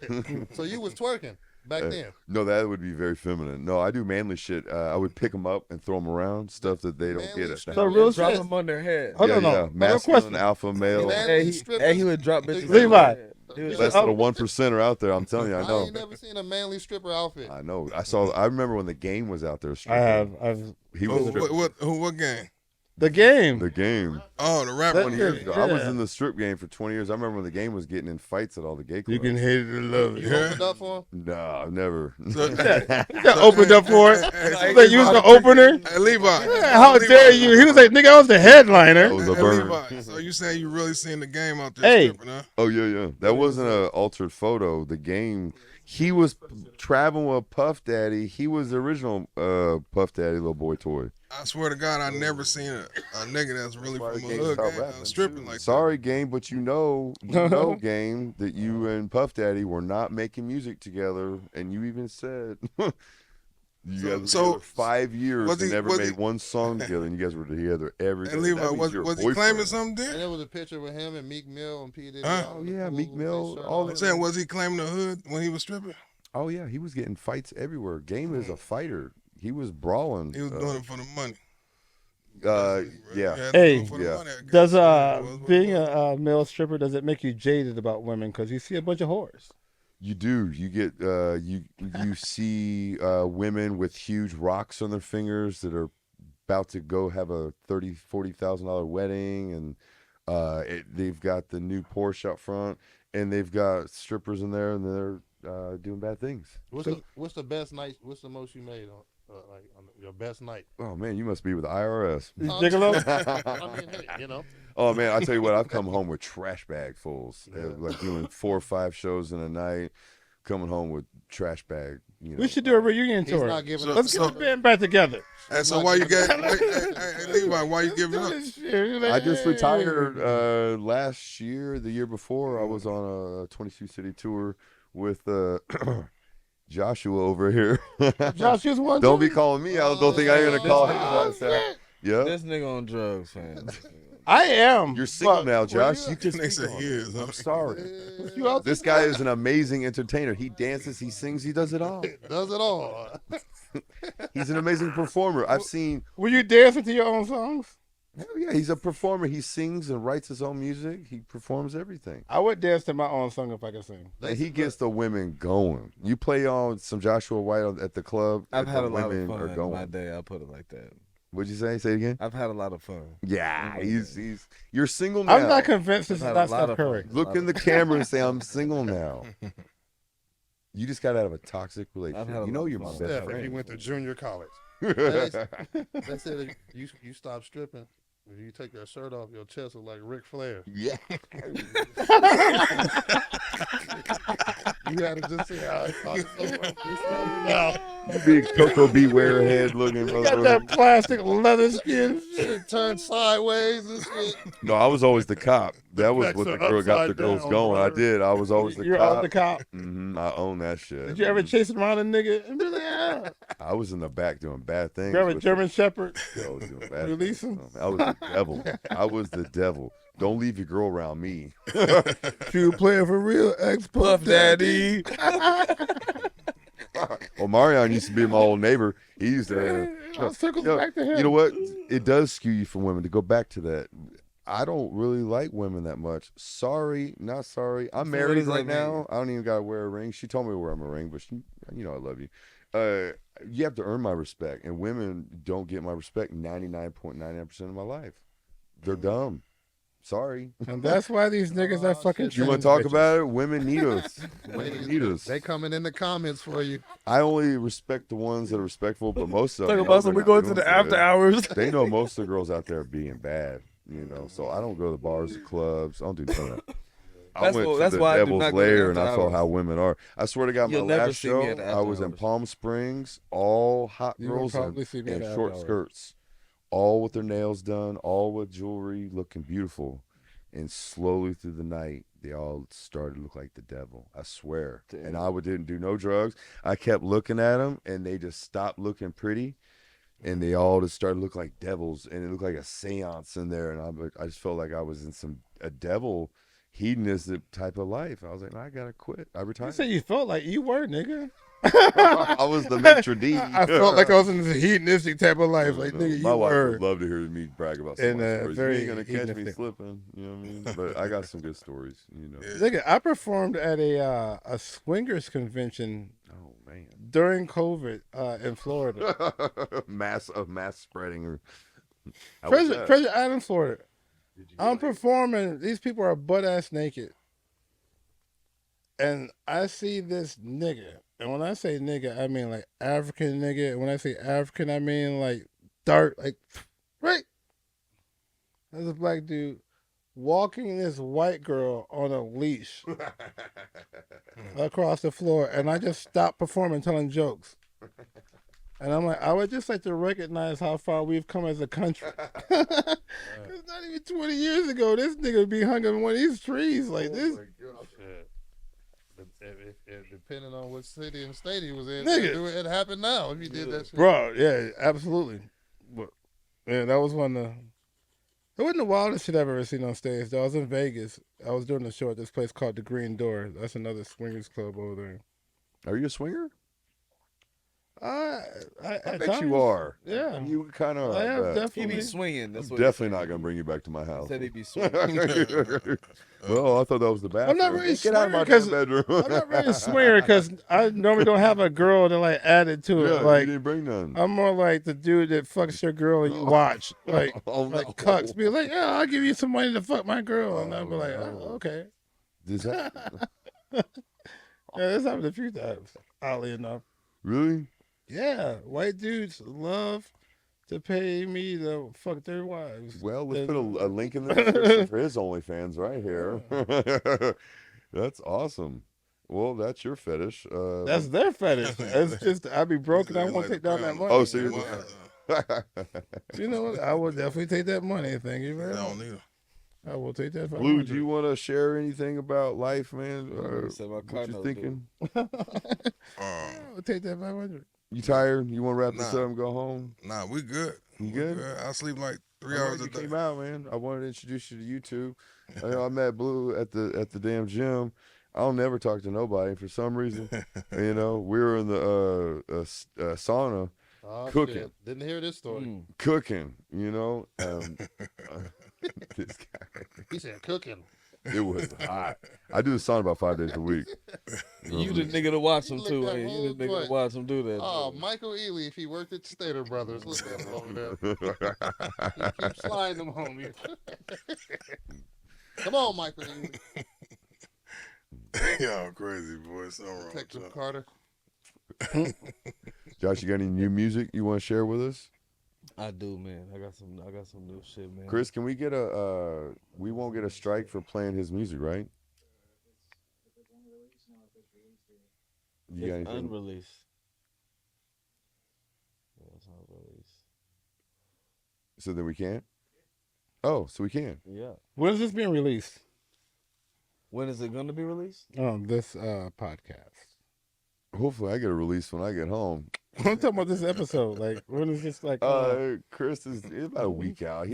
So you was twerking back then. no, that would be very feminine. No, I do manly shit. I would pick them up and throw them around, stuff that they don't Manly get at strip- the So house. real Drop shit. them on their head. Hold on, no. yeah, No masculine, question. alpha male. Man. Hey, he would drop bitches. on Levi. their head. Dude, Less Less than a 1% are out there. I'm telling you, I I know. ain't never seen a manly stripper outfit. I know. I remember when the game was out there. I stripping. have. I've He was stripping. What game? the game. The game. Oh, the rap That- 20 one. years ago. I was Yeah. in the strip game for 20 years. I remember when the game was getting in fights at all the gay clubs. You can hate it or love You it. opened up for him? No, I've never. So, You got opened up for it. Hey, Like you was the opener. Hey, Levi. Yeah, how dare you? He was like, nigga, I was the That headliner. was Hey, a burn. Levi. So you saying you really seen the game out there Hey. stripping, huh? Oh yeah. That wasn't an altered photo. The game. He was traveling with Puff Daddy. He was the original Puff Daddy little boy toy. I swear to God, I never seen a nigga that's really Sorry, from a Game, hood stop gang, rapping, stripping too. like Sorry, Game, but you know, Game, that you and Puff Daddy were not making music together, and you even said You So- guys were so, together 5 years was and he- never was made he- one song together, and you guys were together every day. And That Levi, means was you're a he claiming boyfriend. something And then? there was a picture with him and Meek Mill and P. Diddy. Huh? out Oh, in the yeah, pool Meek with Mill, their shirt all I'm of off. saying, was he claiming the hood when he was stripping? Oh yeah, he was getting fights everywhere. Game is a fighter. He was brawling. He was doing it for the money. Yeah. He had to Hey, do it for the yeah. money, I guess. Does Yeah, it was what it being was. a male stripper, does it make you jaded about women? Because you see a bunch of whores. You do. You get you see women with huge rocks on their fingers that are about to go have a $40,000 wedding, and they've got the new Porsche out front, and they've got strippers in there, and they're doing bad things. What's the best night? What's the most you made on on your best night? Oh man, you must be with the IRS. Gigolo? I mean, hey, you know. Oh man, I tell you what, I've come home with trash bag fulls, like doing 4 or 5 shows in a night, coming home with trash bag. You know, We should do a reunion He's tour. not giving So- us Let's a get the band back together. And so why you got, hey, Levi, why you giving up? I just retired last year. The year before, I was on a 22 city tour with Joshua over here. Josh just one. Don't be calling me out. Don't think I'm gonna call him. Oh, like that. Yeah, This nigga on drugs, fam. I am. you're single but- now, Josh. You can They speak said on he it. is. I'm sorry. You out This guy is an amazing entertainer. He dances, he sings, he does it all. Does it all. He's an amazing performer. I've seen. Were you dancing to your own songs? Hell yeah, he's a performer. He sings and writes his own music. He performs everything. I would dance to my own song if I could sing. And he gets the women going. You play on some Joshua White at the club. I've and had the a lot of women fun are in going. my day. I'll put it like that. What'd you say? Say it again. I've had a lot of fun. Yeah, he's. You're single now. I'm not convinced this is I've had not a lot Steph of Curry. fun. Look in the camera and say I'm single now. You just got out of a toxic relationship. had a You know lot you're of my fun. best Steph, if friend. he went to junior college. They said if you stop stripping. If you take your shirt off, your chest is like Ric Flair. Yeah. You had to just see how I thought You big Coco Beware head looking Got brother. that plastic leather skin. it turned sideways and shit. No, I was always the cop. That was what the Vexer girl got the upside girls down, going. I brother. did. I was always the You're cop. on the cop. I own that shit. Did you ever chase around a nigga and be like, ah, I was in the back doing bad things. grab a with German Shepherd? I was doing bad Release things. him? I was the devil. I was the devil. Don't leave your girl around me. True player for real, ex Puff Daddy. Well, Marion used to be my old neighbor. He used to. Circles Yo, back to him. You know what? It does skew you for women. To go back to that, I don't really like women that much. Sorry, not sorry. I'm So what married does right that mean? now. I don't even gotta wear a ring. She told me to wear my ring, but she, you know, I love you. You have to earn my respect, and women don't get my respect 99.99% of my life. They're dumb. Sorry. And that's why these niggas are fucking. You want to talk about it? Women need us. Women need us. They coming in the comments for you. I only respect the ones that are respectful, but most of Talk them. about some. they're We going not to the doing after good. hours. They know most of the girls out there are being bad, you know. So I don't go to the bars, the clubs. I don't do none of that. I That's went why- to that's the why I do Devil's not go to Lair and I after saw hours. how women are. I swear to God, You'll my never last see me show, at the I after was in hours. Palm Springs, all hot You will girls probably see me at and the short after hours. skirts, all with their nails done, all with jewelry, looking beautiful. And slowly through the night, they all started to look like the devil. I swear. And I didn't do no drugs. I kept looking at them, and they just stopped looking pretty. And they all just started to look like devils, and it looked like a seance in there. And I just felt like I was in a devil hedonistic type of life. I was like, I gotta quit. I You retired. said you felt like you were, nigga. I was the maitre d'. I felt like I was in this hedonistic type of life. Like, nigga, My you wife were. would love to hear me brag about some And, of my stories. very You ain't gonna catch me hedonistic. slipping, you know what I mean? But I got some good stories, you know. Nigga, I performed at a swingers convention Oh man. during COVID in Florida. mass spreading. Or how was that? Treasure Island, Florida. I'm performing. These people are butt ass naked. And I see this nigga. And when I say nigga, I mean like African nigga. And when I say African, I mean like dark, like, right? There's a black dude walking this white girl on a leash across the floor. And I just stopped performing, telling jokes. And I'm like, I would just like to recognize how far we've come as a country. Because not even 20 years ago, this nigga would be hung in one of these trees like this. Depending on what city and state he was in, Nigga. it happened now if you did that shit. Bro, yeah, absolutely. But, yeah, that was one of the. It wasn't the wildest shit I've ever seen on stage. Though. I was in Vegas. I was doing a show at this place called the Green Door. That's another swingers club over there. Are you a swinger? I I bet you are. Yeah. You kind of. I have He definitely. be swinging. That's what Definitely not gonna bring you back to my he house. said. He be swinging. Well, I thought that was the bathroom. I'm not really Get out of my swinger 'cause- bedroom. I'm not really a swinger because I normally don't have a girl to like add it to it. Yeah, Like you didn't bring none. I'm more like the dude that fucks your girl and you watch. Like Oh, no. like cucks. Be like, yeah, I'll give you some money to fuck my girl, and I'll be like, no. oh, okay. Does that Yeah, this happened a few times. Oddly enough. really? Yeah, white dudes love to pay me to fuck their wives. Well, let's put a link in the description for his OnlyFans right here. That's awesome. Well, that's your fetish. That's their fetish. It's just I'd be broke and I won't take down that money. Oh, so you're- You know what? I will definitely take that money. Thank you very I much. don't need 'em. I will take that. Blue, 500. do you want to share anything about life, man? Said my What car you note, thinking? I will take that 500. You tired? You want to wrap this Nah. up and go home? Nah, we good. You We good? I sleep like 3 I'm hours glad a you day. came out, man. I wanted to introduce you to YouTube. I met Blue at the damn gym. I'll never talk to nobody for some reason. We were in the sauna Oh, Cooking. shit. Didn't hear this story. cooking. This guy. He said cooking. It was hot. I do the sauna about 5 days a week. You the nigga to watch him Look too. that Hey, you whole the nigga joint. to watch him do that. Oh, too. Michael Ealy, if he worked at Stater Brothers, look at him over there. Keep sliding them home. Come on, Michael Ealy. Y'all crazy, boy. Something wrong with Detective y'all. Carter. Josh, you got any new music you want to share with us? I do, man. I got some new shit, man. Chris, can we get we won't get a strike for playing his music, right? You got It's anything? unreleased. Yeah, it's unreleased. So then we can't? Oh, so we can. Yeah. When is this being released? When is it gonna be released? This podcast. Hopefully I get a release when I get home. I'm talking about this episode. Like, when is this like? Chris is it's about a week out.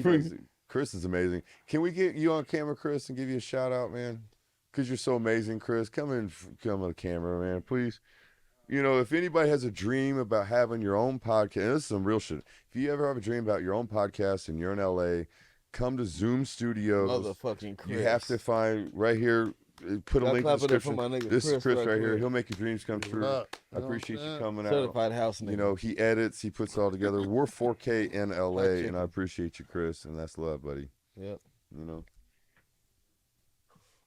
Chris is amazing. Can we get you on camera, Chris, and give you a shout out, man? Because you're so amazing, Chris. Come on the camera, man, please. If anybody has a dream about having your own podcast, and this is some real shit. If you ever have a dream about your own podcast and you're in LA, come to Zoom Studios. Motherfucking Chris. You have to find right here. Put a Y'all link in the clap it up for description. my nigga This is Chris Chris right right here. quick. He'll make your dreams come true. Look, I appreciate you coming out. Certified house nigga. He edits, he puts it all together. We're 4K in LA, Chicken. and I appreciate you, Chris, and that's love, buddy. Yep.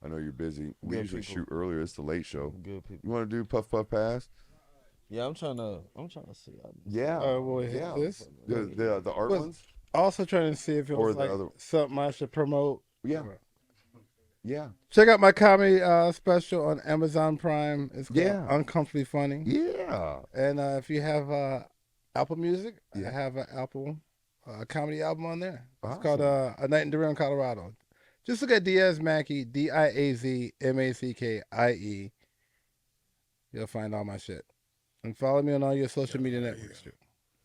I know you're busy. We Good usually people. shoot earlier. It's the late show. Good people. You want to do Puff Puff Pass? Yeah, I'm trying to see. Yeah. We'll hit yeah. this. The art Was- ones? Also trying to see if it Or was the like other- something I should promote. Yeah. Yeah. Check out my comedy special on Amazon Prime. It's called Yeah. Uncomfortably Funny. Yeah. And if you have Apple Music, Yeah. I have an Apple comedy album on there. It's Awesome. called A Night in Durham, Colorado. Just look at Diaz Mackey, DIAZMACKIE. You'll find all my shit. And follow me on all your social media networks too.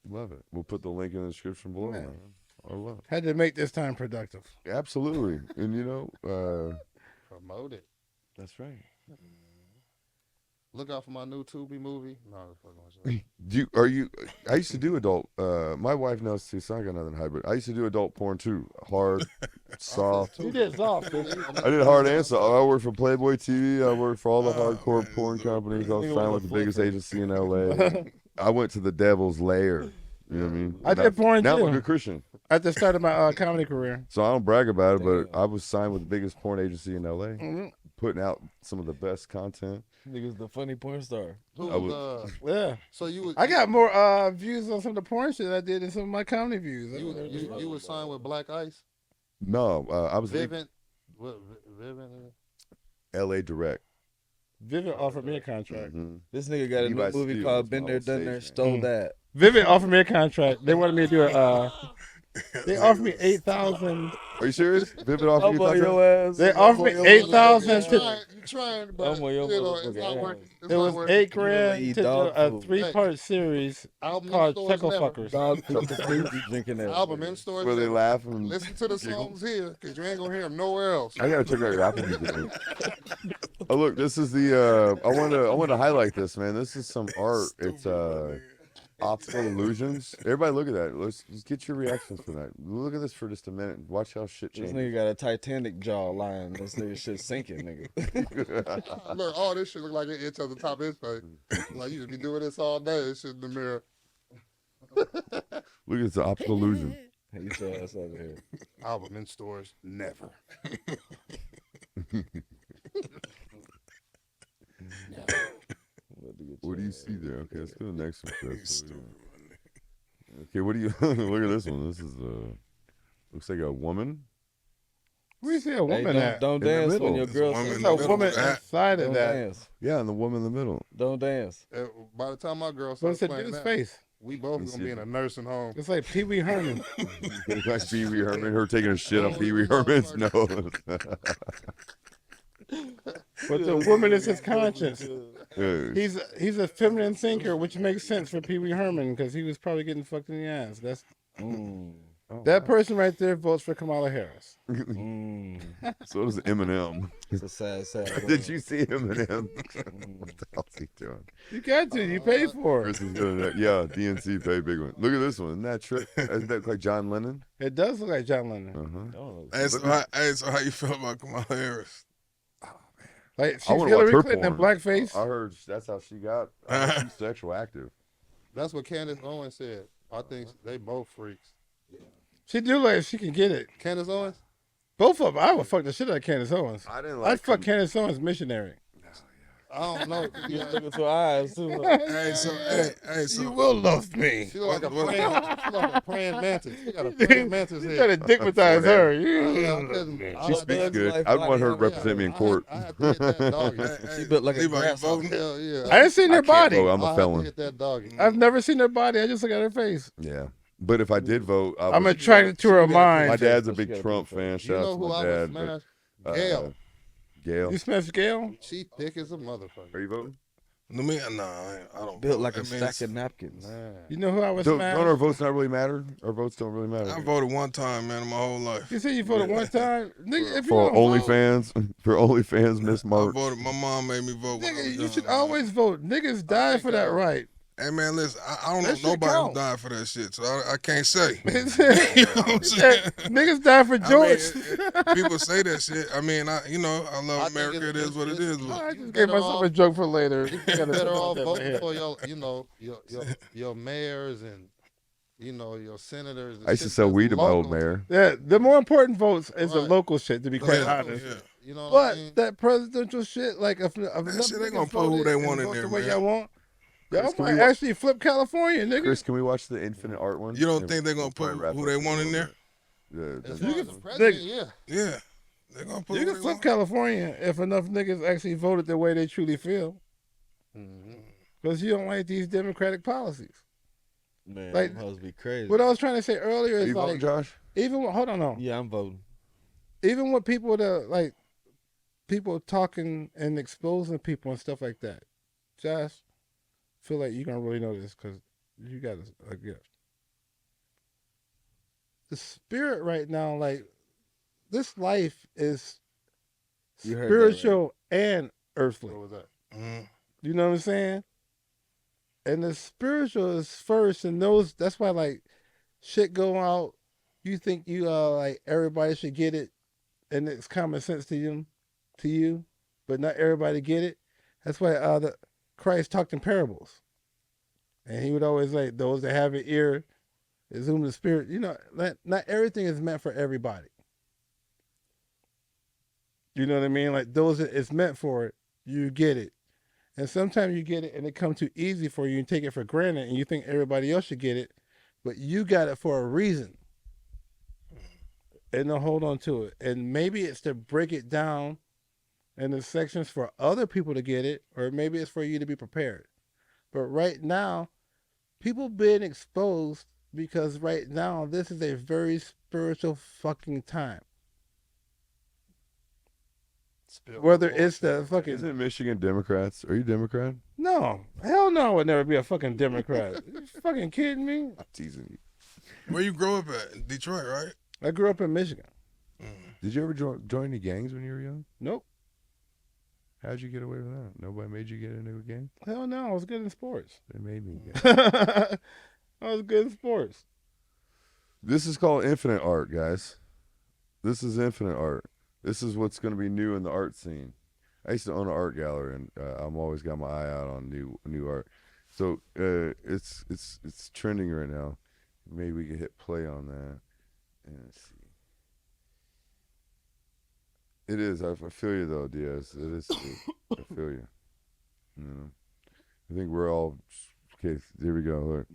Love it. We'll put the link in the description below. Yeah. Man. I love it. Had to make this time productive. Absolutely. And Promote it. that's right. Look out for my new Tubi movie. No, fucking I used to do adult. My wife knows too, so I got nothing to hide. But I used to do adult porn too. Hard, soft. You did soft, didn't you? I did hard and soft. I worked for Playboy TV. I worked for all the hardcore porn companies. I was Nigga signed was with a the biggest flipper. agency in LA. I went to the devil's lair. You know what I mean? I did porn now I'm a too. good Christian, At the start of my comedy career. so I don't brag about it. But Damn. I was signed with the biggest porn agency in LA, Mhm. putting out some of the best content. Niggas the funny porn star. I Yeah. So you was I got more views on some of the porn shit I did than some of my comedy views. you was signed with Black Ice. No, I was Vivint. What Vivint? LA Direct. Vivid offered me a contract. Mhm. This nigga got a new Levi movie Steele called was Been my There, old Done There, stage Stole name. That. Vivid offered me a contract. They wanted me to do it. They offered me $8,000 Are you serious? Vivid off I'm your on your contract? ass. They I'm offered on me your $8,000 motherfucking to. You trying, I'm but on your you know it's motherfucking not ass. working. It's It not was working. $8 You wanna grand eat to do dog a food. 3-part series Album in called stores Chuckle never. Fuckers. Dog food the fruit you drinking that. Album in stores Where they never. laugh and Listen to the giggle? songs here, cause you ain't gonna hear them nowhere else. I gotta check out your Apple Music. Man. Oh look, this is the. I want to highlight this, man. This is some art. It's optical illusions. Everybody, look at that. Let's get your reactions for that. Look at this for just a minute. Watch how shit This changes. nigga got a Titanic jaw line. This nigga shit sinking, nigga. Look, all this shit look like an itch on the top of his face. Like you just be doing this all day. This shit in the mirror. Look, it's an optical illusion. Hey, you your ass over here. Album in stores never. What do you see there? Okay, let's go to the next one. You Chris. stupid. Okay, what do you look at this one? This is looks like a woman. Where you see a Hey, woman don't, at? don't In the dance middle. when your There's a girl woman says in There's the a middle woman of that. inside of don't that. dance. Yeah, and the woman in the middle. Don't dance. By the time my girl What's starts the playing dude's that, face? we both You gonna see be it. in a nursing home. It's like Pee Wee Herman. Like Pee Wee Herman, her taking a shit on Oh, Pee Wee Herman's nose. But the woman is his conscience. Yeah. He's a feminine thinker, which makes sense for Pee Wee Herman because he was probably getting fucked in the ass. That's Oh, that person right there votes for Kamala Harris. So does Eminem. It's a sad. Did you see Eminem? What the hell's he doing? You got to. You paid for Chris it. is doing that. Yeah, DNC paid big one. Look at this one. Isn't that trick? Isn't that like John Lennon? It does look like John Lennon. Uh-huh. Hey, so how you feel about Kamala Harris? Like I she's wanna watch Hillary her Clinton in porn. blackface. I heard that's how she got. She's sexual active. That's what Candace Owens said. I think they both freaks. She do like she can get it. Candace Owens? Both of them. I would fuck the shit out of Candace Owens. I didn't I'd fuck Candace Owens missionary. I don't know. You look into her eyes too. Hey, so You will love me. She look like What- a praying mantis. She got a praying mantis You gotta head. digmatize her. She speaks good. I'd want her to represent me in court. I have to hit that doggy. She built like a Levi, you grasshopper. voting? Hell yeah. I ain't seen her I can't body. vote. I'm I'll a have to felon. hit that doggy. I've never seen her body. I just look at her face. Yeah, but if I did vote, I'm attracted to her My mind. dad's a She got big a Trump big fan. You Shout know out to who my I dad. would smash? but, Gail. Gail. You smash Gail? She thick as a motherfucker. Are you voting? No, me, nah, I don't. Built vote. like a That stack means- of napkins. Man. You know who I would Don't smash? our votes not really matter? Our votes don't really matter. I voted one time, man, in my whole life. You said you voted one time? Nigga, if you For don't vote, OnlyFans, for OnlyFans, Miss I Mark. voted. My mom made me vote. When I nigga, was you young, should man. always vote. Niggas die for that right. Hey man, listen, I don't That know shit nobody count. who died for that shit, so I can't say. You know what I'm saying? Niggas die for I George. mean, people say that shit. I mean, I I love think America. It is what it is. But I You just better gave myself off- a joke for later. You Gotta better think off about voting that. for your mayors and your senators. And I used to shit sell that's weed to my old local. mayor. Yeah, the more important votes is the Right. local shit, to be quite Yeah, honest. yeah. You know what I But mean? that presidential shit, like if shit, they niggas gonna put who voted they and want in vote there, the way man. y'all want, y'all Chris, can might we wa- actually flip California, nigga. Chris, can we watch the Infinite Art one? You don't Yeah, think they're gonna we'll put probably wrap who up they in a want in little there? bit. Yeah, As that's- far as the president, yeah. Yeah, they're gonna put You who can they flip want. California if enough niggas actually voted the way they truly feel. Mhm. Because you don't like these democratic policies. Man, Like, them hoes be crazy. What I was trying to say earlier Are is you voting, like, Josh? even hold on, no. Yeah, I'm voting. Even with people that like people talking and exposing people and stuff like that. Josh, feel like you're gonna really know this because you got a gift. The spirit right now, like this life is You heard that right. spiritual and earthly. What was that? Mhm. You know what I'm saying? And the spiritual is first, and that's why like shit go out. You think you like everybody should get it, and it's common sense to you, but not everybody get it. That's why the Christ talked in parables, and he would always like those that have an ear, is whom the spirit. You know, not everything is meant for everybody. You know what I mean? Like those that it's meant for, you get it. And sometimes you get it and it comes too easy for you and take it for granted and you think everybody else should get it, but you got it for a reason. And they'll hold on to it. And maybe it's to break it down in the sections for other people to get it, or maybe it's for you to be prepared. But right now, people being exposed because right now this is a very spiritual fucking time. whether it's the fucking Isn't Michigan Democrats? Are you Democrat? no, hell no, I would never be a fucking Democrat. You fucking kidding me? I'm teasing you. Where you grow up at? In Detroit, right? I grew up in Michigan. Did you ever join any gangs when you were young? Nope. How'd you get away with that? Nobody made you get into a gang? Hell no, I was good in sports. They made me get. I was good in sports. This is called infinite art, guys. This is infinite art. This is what's going to be new in the art scene. I used to own an art gallery, and I'm always got my eye out on new art. So it's trending right now. Maybe we can hit play on that. And let's see. It is. I feel you though, Diaz. It is. I feel you. You know. I think we're all okay. Here we go. Look.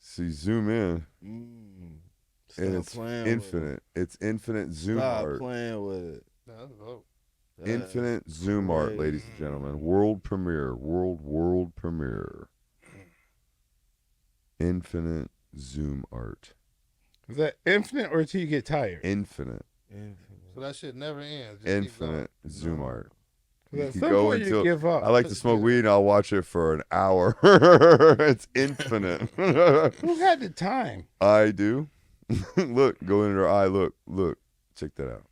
See, zoom in, and it's infinite. It's infinite zoom art. Playing with it. That's dope. Infinite zoom art, ladies and gentlemen. World premiere. World premiere. Infinite zoom art. Is that infinite or till you get tired? Infinite. So that shit never ends. Just keep going. Infinite zoom art. At You some go point you until give up. I like to smoke weed and I'll watch it for an hour. It's infinite. Who had the time? I do. Look, go into their eye. Look. Check that out.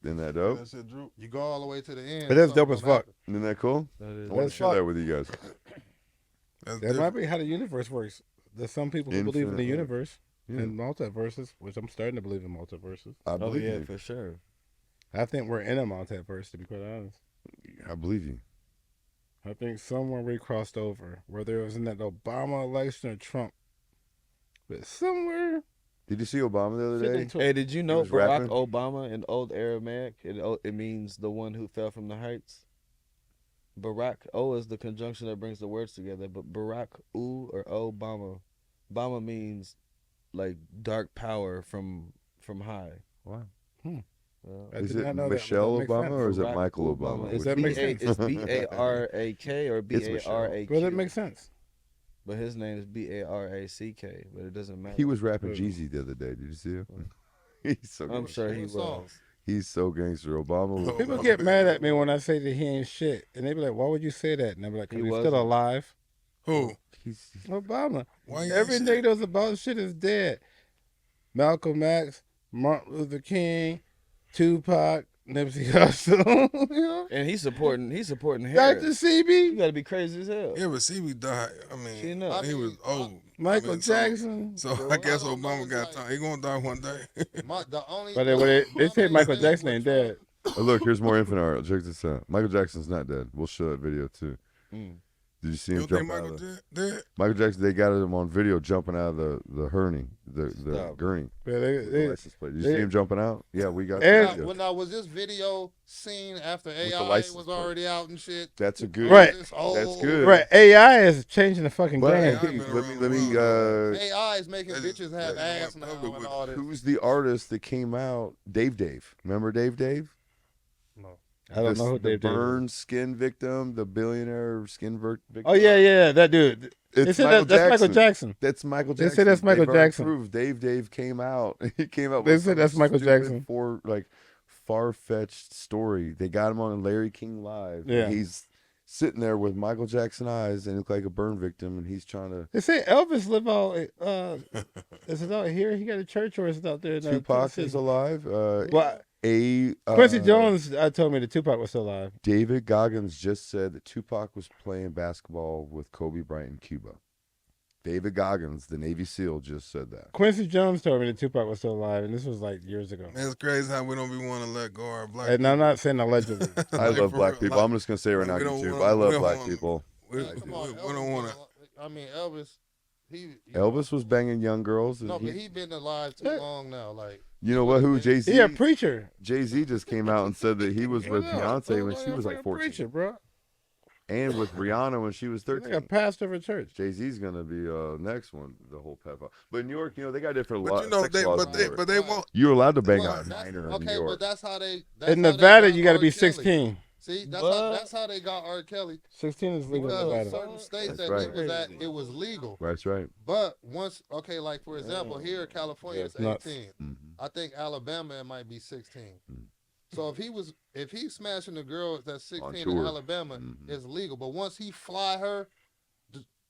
Isn't that dope? That shit droop. You go all the way to the end. But that's dope something as gonna fuck. Isn't that cool? That is. I want to That's share fuck. that with you guys. That's That might different. be how the universe works. There's some people who believe in the Infinite. universe Yeah. and multiverses, which I'm starting to believe in multiverses. I Oh believe yeah, you. for sure. I think we're in a multiverse, to be quite honest. I believe you. I think somewhere we crossed over, whether it was in that Obama election or Trump, but somewhere. Did you see Obama the other day? Hey, did you know was Barack rapping? Obama in Old Aramaic? It means the one who fell from the heights. Barack O is the conjunction that brings the words together, but Barack U or Obama, Obama means like dark power from high. Wow. I Is did it not know that, but Michelle that makes Obama sense. or is it Barack Michael Obama? Does Which that one? make sense? It's B-A-R-A-K or B-A-R-A-Q. Well, that makes sense. But his name is B-A-R-A-C-K, but it doesn't matter. He was rapping Jeezy the other day. Did you see him? He's so I'm gangster. sure he What song? was. He's so gangster. Obama was People get mad at me when I say that he ain't shit, and they be like, "Why would you say that?" And I be like, "Cause He he's still wasn't. alive." Who? he's Obama. Why you Everything ain't that was about shit is dead. Malcolm X, Martin Luther King, Tupac, Nipsey Hussle, you know? And he's supporting Dr. Harris. You CB, gotta be crazy as hell. Yeah, but CB died. I mean, She know. he was old. Michael I mean, so- Jackson. So I guess Obama got time. He gonna die one day. The only But they say Michael Jackson ain't dead. Oh, look, here's more infinite art. Check this out. Michael Jackson's not dead. We'll show that video too. Mm. Did you see You him don't think jump out Michael of the dead? Michael Jackson? They got him on video jumping out of the hernie, the Stop. gurney. Yeah, The license plate. Did you see him jumping out? Yeah, we got And- that video. Now, was this video seen after the AI license was plate. already out and shit? That's a good. Right. This old- That's good. Right, AI is changing the fucking But game. hey, been let me. around AI is making That is- bitches have that is ass more now public and with- all this. Who's the artist that came out? Dave. Remember Dave? No. I don't know who the Dave Davis is. burn skin victim, the billionaire skin victim. Oh yeah, that dude. They It's said Michael that's Michael Jackson. Jackson. That's Michael They Jackson. said that's Michael They've already Jackson. proved Dave came out. He came out. They with said some that's Michael stupid Jackson. For like far-fetched story. They got him on Larry King Live. Yeah. He's sitting there with Michael Jackson eyes and look like a burn victim, and he's trying to. They say Elvis live out. Is it out here? He got a church, or is it out there? In Tupac Tennessee? is alive. Well, Quincy Jones told me that Tupac was still alive. David Goggins just said that Tupac was playing basketball with Kobe Bryant in Cuba. David Goggins, the Navy SEAL, just said that. Quincy Jones told me that Tupac was still alive, and this was like years ago. It's crazy how we don't be want to let go of our black. And I'm not saying allegedly. I Like, love for black real, people. like, I'm just gonna say right now, we don't YouTube. wanna- I we love don't black wanna- people. We, Come we, on, we Elvis don't want to. I mean, Elvis. He Elvis was banging young girls. And No, but he been alive too long now. Like you know what? Who Jay Z? He a preacher. Jay Z just came out and said that he was with Well, Beyonce when she was like a 14, preacher, bro. and with Rihanna when she was He's like a 13. pastor of a church. Jay Z's gonna be next one, the whole pedophile. But in New York, they got different But you know, sex they, laws. but in they, New York. but they won't. You're allowed to bang Well, a that's- minor in okay, New York. but that's how they. That's In how they Nevada, got you got to R. be Kelly. 16. See, But- that's how they got R. Kelly. 16 is legal in Because in Nevada. certain states That's that right. he was at, it was legal. That's right. But once, okay, like for example, here in California, it's Nuts. 18. Mhm. I think Alabama it might be 16. So if he's smashing a girl that's 16 in tour. Alabama, it's legal. But once he fly her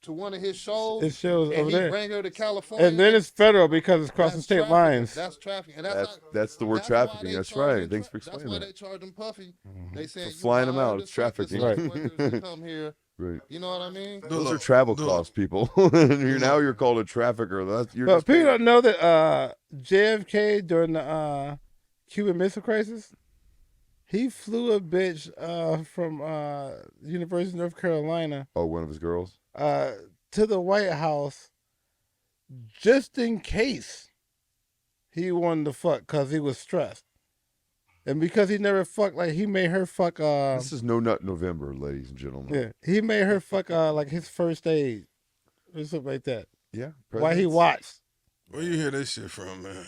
to one of his It shows shows and over he there. bring her to California, And then it's federal because it's crossing that's state trafficking. lines. That's trafficking. And That's the word that's why trafficking. they That's charging right. Thanks for That's explaining why that. they charging Puffy. They saying For flying him out, the it's trafficking. Right. workers to come here. Right. You know what I mean? Those are travel costs, people. You're called a trafficker. You're But just people paying- don't know that JFK during the Cuban Missile Crisis, he flew a bitch from University of North Carolina Oh, one of his girls. to the White House just in case he wanted to fuck because he was stressed. And because he never fucked, like he made her fuck. This is No Nut November, ladies and gentlemen. Yeah, he made her fuck like his first aid or something like that. Yeah. While he presidents. watched. Where you hear this shit from, man?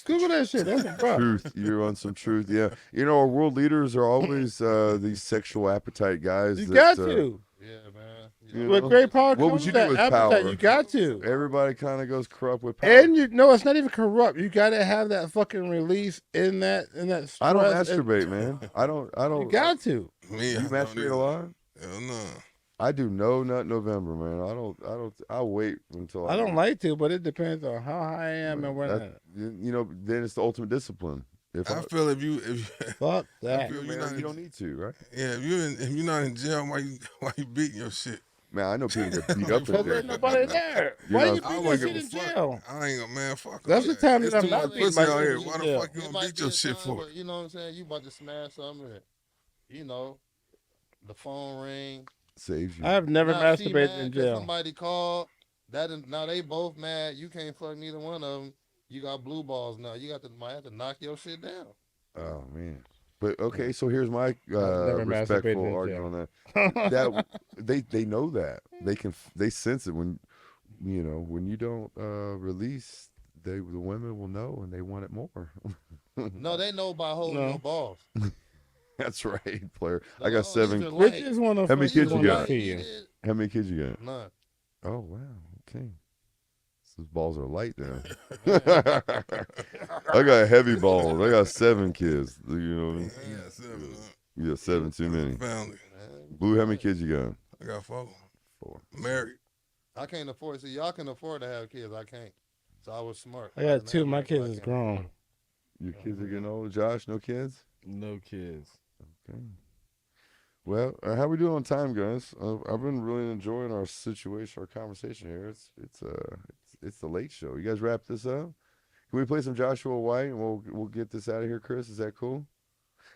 Google that shit. That's a problem. Truth. You're on some truth. Yeah. You know, our world leaders are always these sexual appetite guys. You that, got to. Yeah, man. You With know? great power What would comes you do that with appetite. power? You got to. Everybody kind of goes corrupt with power. And it's not even corrupt. You got to have that fucking release in that stress. I don't and- masturbate, man. I don't. You got to. Me, You I don't masturbate either. a lot? Hell no. I do No Nut November, man. I'll wait until I don't like to, but it depends on how high I am and when I That- you know, then it's the ultimate discipline. If I feel if you fuck that. feel man, you're not you don't need to, right? yeah, if you're not in jail, why you beating your shit? Man, I know people get beat up in But there's jail. nobody there. You're Why not- you I beating wouldn't your give shit a in fuck. jail? I ain't gonna, man, fuck. That's all the time It's that too I'm not much beating pussy my out shit here. in Why the jail. fuck you It gonna might beat be your a shit time for? where, you know what I'm saying? You about to smash something and, you know, the phone ring. Saves you. I have never Now she masturbated mad in 'cause jail. Somebody called. Now they both mad. You can't fuck neither one of them. You got blue balls now. You might have to knock your shit down. Oh man. But okay, so here's my never masturbated respectful in argument jail. on that. They know that they sense it when when you don't release. The women will know and they want it more. No, they know by holding No. your balls. That's right, player. I Like, got oh, 7. these are Rich light. is one of How many kids you got? you. How many kids you got? None. Oh wow. Okay. Those balls are light then. I got heavy balls. I got 7 kids. You know what I mean? Yeah, 7. You got 7 too many. Family. Blue, how many kids you got? I got 4. 4. Married. I can't afford. See, y'all can afford to have kids. I can't. So I was smart. I got didn't 2. have My none, kids so I is can't. grown. Your kids are getting old. Josh, no kids? No kids. Okay. Well, how we doing on time, guys? I've been really enjoying our situation, our conversation here. It's the late show. You guys wrap this up? Can we play some Joshua White and we'll get this out of here, Chris? Is that cool?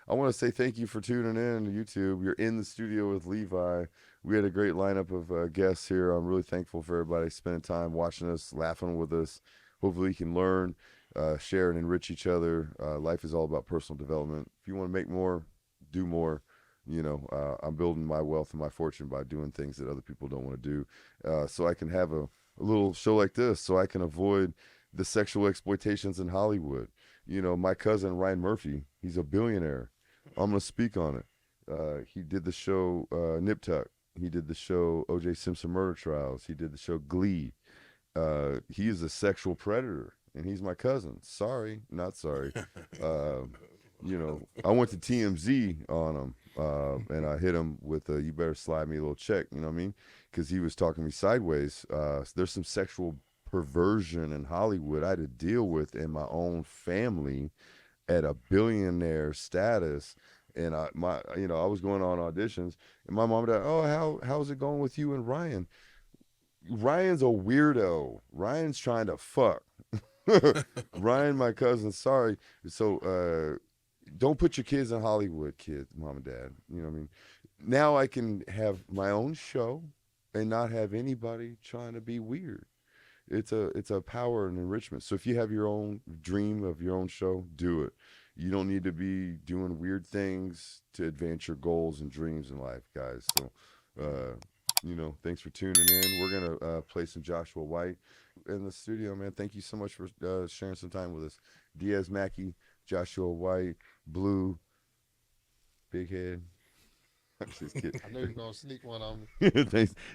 I want to say thank you for tuning in to YouTube. You're in the studio with Levi. We had a great lineup of guests here. I'm really thankful for everybody spending time watching us, laughing with us. Hopefully you can learn, share, and enrich each other. Life is all about personal development. If you want to make more, do more. I'm building my wealth and my fortune by doing things that other people don't want to do. So I can have a little show like this, so I can avoid the sexual exploitations in Hollywood. My cousin Ryan Murphy, he's a billionaire. I'm going to speak on it. He did the show Nip Tuck. He did the show O.J. Simpson Murder Trials. He did the show Glee. He is a sexual predator, and he's my cousin. Sorry, not sorry. I went to TMZ on him, and I hit him with a, you better slide me a little check, you know what I mean? Because he was talking to me sideways. There's some sexual perversion in Hollywood I had to deal with in my own family at a billionaire status. And I was going on auditions, and my mom and dad, oh, how's it going with you and Ryan? Ryan's a weirdo. Ryan's trying to fuck. Ryan, my cousin, sorry. So don't put your kids in Hollywood, kids, mom and dad. You know what I mean? Now I can have my own show and not have anybody trying to be weird. It's a power and enrichment. So if you have your own dream of your own show, do it. You don't need to be doing weird things to advance your goals and dreams in life, guys. So, thanks for tuning in. We're going to play some Joshua White in the studio, man. Thank you so much for sharing some time with us. Diaz Mackey, Joshua White, Blue, Big Head. I'm just kidding. I know you're gonna sneak one on me.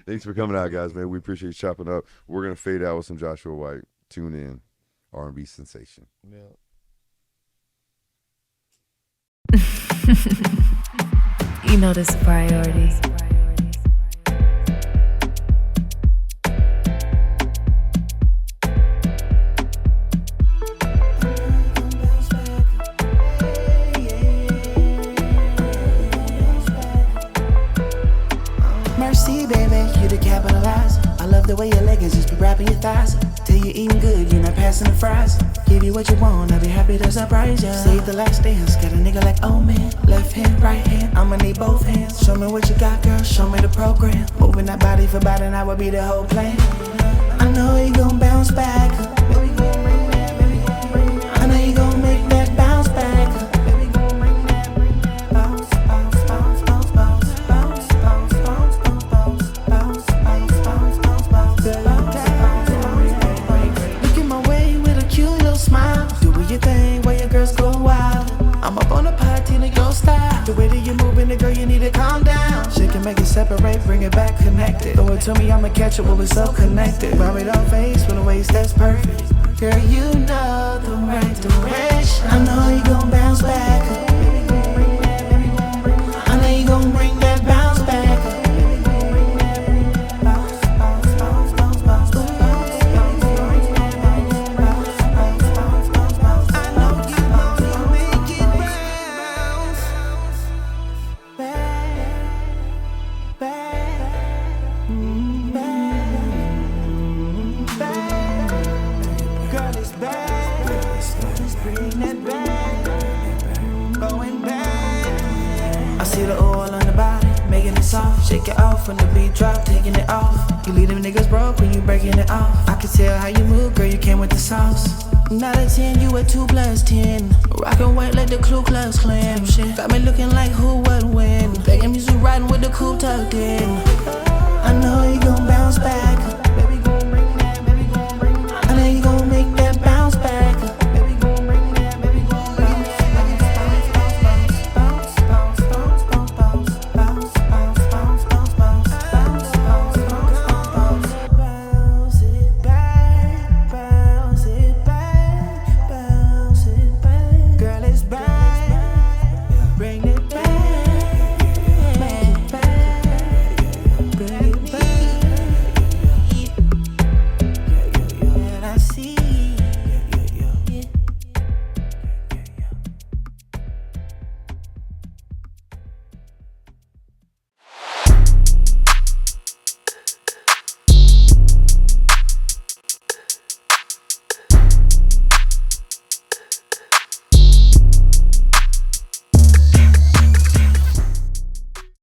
Thanks for coming out, guys, man. We appreciate you chopping up. We're going to fade out with some Joshua White. Tune in. R&B sensation. Yeah. You know this a priority. Mercy, baby, you the capitalizer. I love the way your leggings just be wrapping your thighs. Till you eating good, you're not passing the fries. Give you what you want, I'll be happy to surprise ya. Save the last dance, got a nigga like, oh man. Left hand, right hand, I'ma need both hands. Show me what you got, girl, show me the program. Moving that body for about an hour be the whole plan. I know you gon' bounce back. I know you gon' make that bounce back. I'm up on the party in your style. The way that you're moving it, girl, you need to calm down. Shake it, make it separate, bring it back, connect it. Throw it to me, I'ma catch it when we're so connected. Bob it on face with a waist that's perfect. Girl, you know the right direction. I know you gon' bounce back. I know you gon' bring that bounce back. Shake it off when the beat drop, taking it off. You leave them niggas broke when you breaking it off. I can tell how you move, girl, you came with the sauce. Not a 10, you a 2 plus 10. Rockin' white like the Ku Klux Klan. Shit got me looking like who would win. Begging music riding with the coupe tucked in.